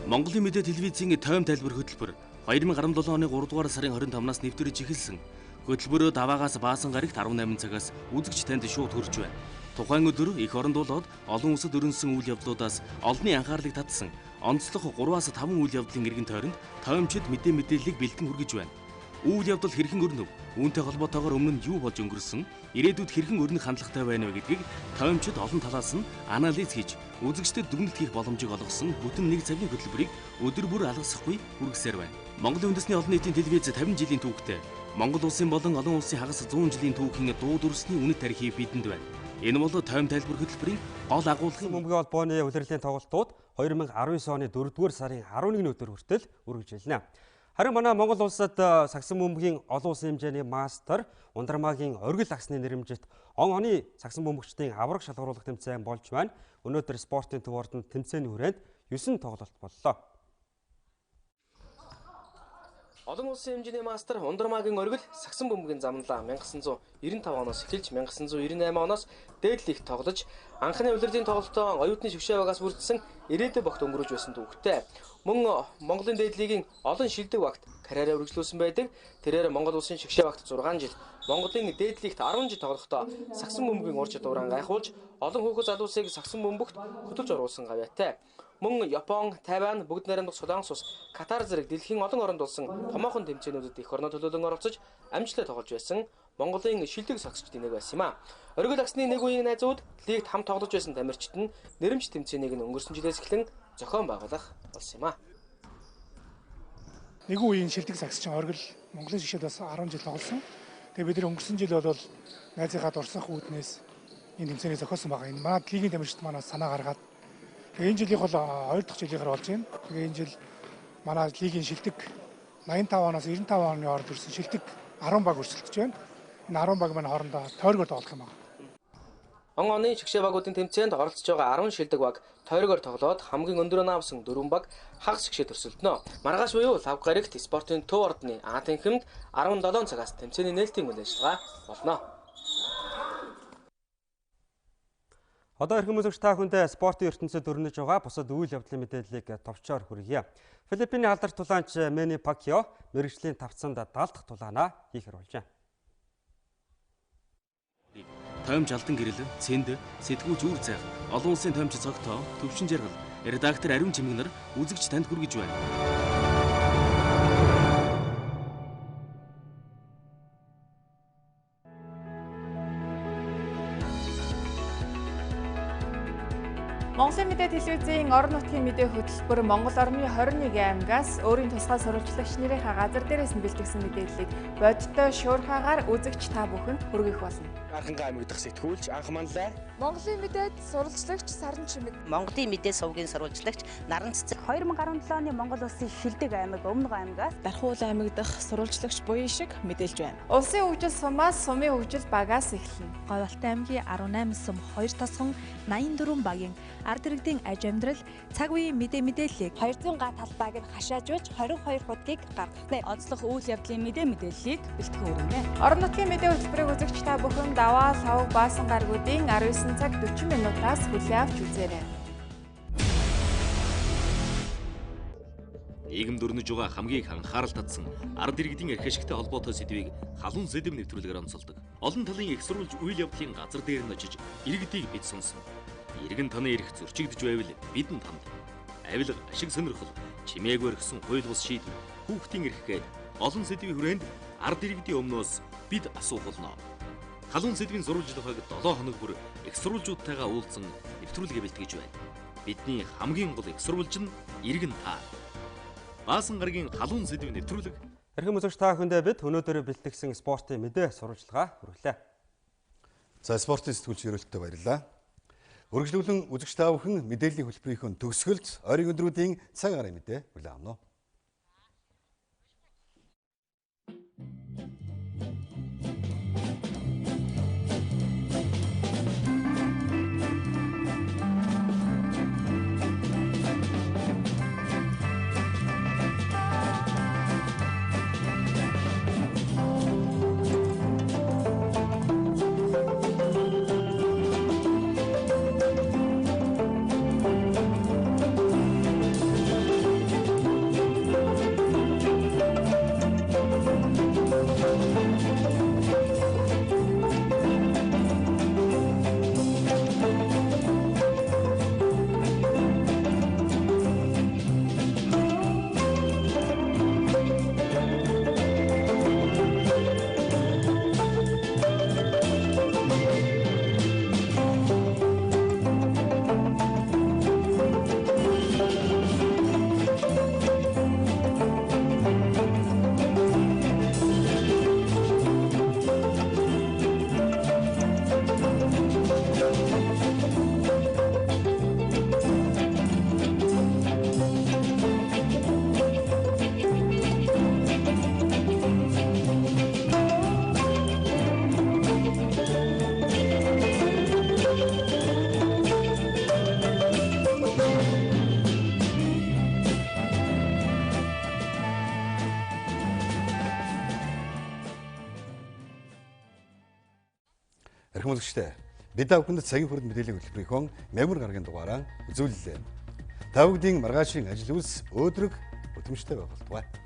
Монголын Мэдээ телевизийн тойм тайлбар хөтөлбөр 2017 оны 3 дугаар сарын 25-наас нэвтрэж эхэлсэн. Хөтөлбөрөө даваагаас баасан гарагт 18 цагаас үзэгч танд шууд хүрч байна. Тухайн өдөр их оронд болоод олон улсад өрнөсөн үйл явдлуудаас олонний анхаарлыг татсан онцлог 3-5 үйл явдлын эргэн тойронд тоймчид мэдээллийг бэлтгэн хүргэж байна. Үйл явдал хэрхэн өрнөв? Үүнтэй холбоотойгоор өмнө нь юу болж өнгөрсөн? Ирээдүйд хэрхэн өрнөх хандлагатай байна вэ гэдгийг тоймчид олон талаас нь анализ хийж үзэгчдэд дүгнэлт хийх боломжийг олгосон бүтэн 1 цагийн хөтөлбөрийг өдөр бүр алгасахгүй хүргэсээр байна. Монголын үндэсний олон нийтийн телевиз 50 жилийн түүхтэй Монгол улсын болон олон улсын хагас 100 жилийн түүхийн дуу дүрсний үнэт тарихыг бидэнд байна. Энэ бол тойм тайлбар хөтөлбөрийн гол агуулгын бөмбөгийн холбооны улирлын тоглолтууд 2019 оны 4-р сарын 11-ний өдөр хүртэл үргэлжилнэ. Харин манай Монгол улсад сагсан бөмбөгийн олон улсын хэмжээний мастер Ундрмаагийн оргил агсны нэрэмжит оны сагсан бөмбөгчдийн авраг шалгаруулах тэмцээн болж байна. Өнөөдөр спортын төв ордонд тэмцээний хүрээнд 9 тоглолт боллоо. Олон улсын хэмжээний мастер Ундрмаагийн оргил Сагсан бөмбөгийн замналаа 1995 оноос эхэлж 1998 оноос дээдлийг тоглож анхны улирлын тоглолтоо оюутны шгшээ багаас бүрдсэн ирээдүйн богт өнгөрөөж байсан түүхтэй. Мөн Монголын дээдлигийн олон шилдэг багт карьераа үргэлжлүүлсэн байдаг. Тэрээр Монгол улсын шгшээ багт 6 жил, Монголын дээдлигт 10 жил тоглохдоо Сагсан бөмбөгийн ур чадвараа гайхуулж олон хүүхэд залуусыг Сагсан бөмбөгт хөтлөж оруулсан гавьяатай. Мөн Япон, Тайван, Бүгд найрамдах Солонгос улс, Катар зэрэг дэлхийн олон оронд болсон томоохон тэмцээнүүдэд их орноо төлөөлөн оролцож амжилттай тоглож байсан Монголын шилдэг сагсчдын нэг байсан юм а. Оргил агсны нэг үеийн найзууд лигт хамт тоглож байсан тамирчид нь нэрэмж тэмцээнийг нь өнгөрсөн жилээс эхлэн зохион байгуулах болсон юм а. Нэг үеийн шилдэг сагсчин оргил Монголын шгшээд бас 10 жил тоглосон. Тэгээ бид нэр өнгөрсөн жил бол найзынхаа дурсах үүднээс энэ тэмцээнийг зохиосон байгаа. Энэ манай лигийн тамирчид манаас санаа гаргаад тэгээ энэ жилийнх бол 2 дахь жилийнхээр болж байна. Тэгээ энэ жил манай лигийн шилдэг 85 оноос 95 оны хооронд ирсэн шилдэг 10 баг өрсөлдөж байна. Энэ 10 баг маань хоорондоо тойрогоор тоглох юм байна. Он оны шгшээ багуудын тэмцээнд оролцож байгаа 10 шилдэг баг тойрогоор тоглоод хамгийн өндөр оноо авсан 4 баг хагас шгшээ төрсөлдөнө. Маргааш буюу лав гарагт спортын төв ордны А танхимд 17 цагаас тэмцээний нээлтийн үйл ажиллагаа болно. Одоо эрхэм үзэгч та бүхэндээ спортын ертөнцид өрнөж байгаа бусад үйл явдлын мэдээллийг товчоор хүргье. Филиппиний алдарт тулаанч Мэни Пакьяо мэргэжлийн тавцанд 70 дахь тулаанаа хийхээр болжээ. Тоймж алдан гэрэл, цэнд, сэтгүүлч үр цайх, олон улсын тоймч цогтоо, төвшин жаргал, редактор Ариун Чимэг нар үзэгч танд хүргэж байна. Монголын Мэдээ телевизийн орон нутгийн мэдээ хөтөлбөр Монгол орны 21 аймагаас өөрийн тусгай сурвалжлагч нэрийнхээ газар дээрээс нь бэлтгэсэн мэдээллийг бодиттой шуурхаагаар үзэгч та бүхэнд хүргэх болно. Анхангаа аймаг дахь сэтгүүлч анх манлай. Монголын Мэдээд сурвалжлагч Саран Чимэг. Монголын Мэдээ сувгийн сурвалжлагч Наран Цэцэг. 2017 оны Монгол улсын шилдэг аймаг Өмнөг аймагаас Дархуул аймаг дахь сурвалжлагч буян шиг мэдээлж байна. Улсын хөгжил сумаас сумын хөгжил багаас эхэлнэ. Говьалтай аймгийн 18 сум 2 тосгон 84 багийн ард иргэдийн аж амьдрал Цагийн мэдээллийг 200 га талбайг нь хашаажуулж 22 хуудгийг гаргахтай онцлог үйл явдлын мэдээллийг бэлтгэн өргөнэ. Орон нутгийн мэдээ хөтөлбөрийг үзэгч та бүхэн даваа савг баасан гаргуудын 19 цаг 40 минутаас хүлээн авч үзээрэй. Нийгэмд өрнөж байгаа хамгийн их анхаарал татсан ард иргэдийн эрх ашигтай холбоотой сэдвийг халуун сэдэв нэвтрүүлгээр онцолдог. Олон талын их сурвалж үйл явдлын газар дээр нь очиж иргэдийг бид сонсно. Иргэн таны эрх зөрчигдөж байвал бидэнд танд. Авилга, ашиг сонирхол, чимээг өргсөн хууль бус шийдвэр, хүүхдийн эрх гээд олон сэдвийн хүрээнд ард иргэдийн өмнөөс бид асуух болно. Халуун сэдвийн сурвалжлагыг 7 хоног бүр их сурвалжуудтайгаа уулзсан нэвтрүүлгээ бэлтгэж байна. Бидний хамгийн гол их сурвалж нь иргэн та. Баасан гарагийн халуун сэдвийн нэвтрүүлэг. Эрхэм үзэгч та бүхэндээ бид өнөөдөр бэлтгэсэн спортын мэдээ сурвалжлага хүргэлээ. За спортын сэтгүүлч ерөөлтөд баярлалаа. Үргэлжлүүлэн үзэгч та бүхэн мэдээллийн хөтөлбөрийн төгсгөлд ойрын өдрүүдийн цаг агаарын мэдээ хүлээн авна. Эрхэм үзэгчдээ бид бүхэнд цагийн хүрд мэдээллийн хөтөлбөрийн мемор гарагийн дугаараа үзүүллээ. Та бүдгийн маргаашийн ажил үйлс өөдрөг бүтэмжтэй байх болтугай.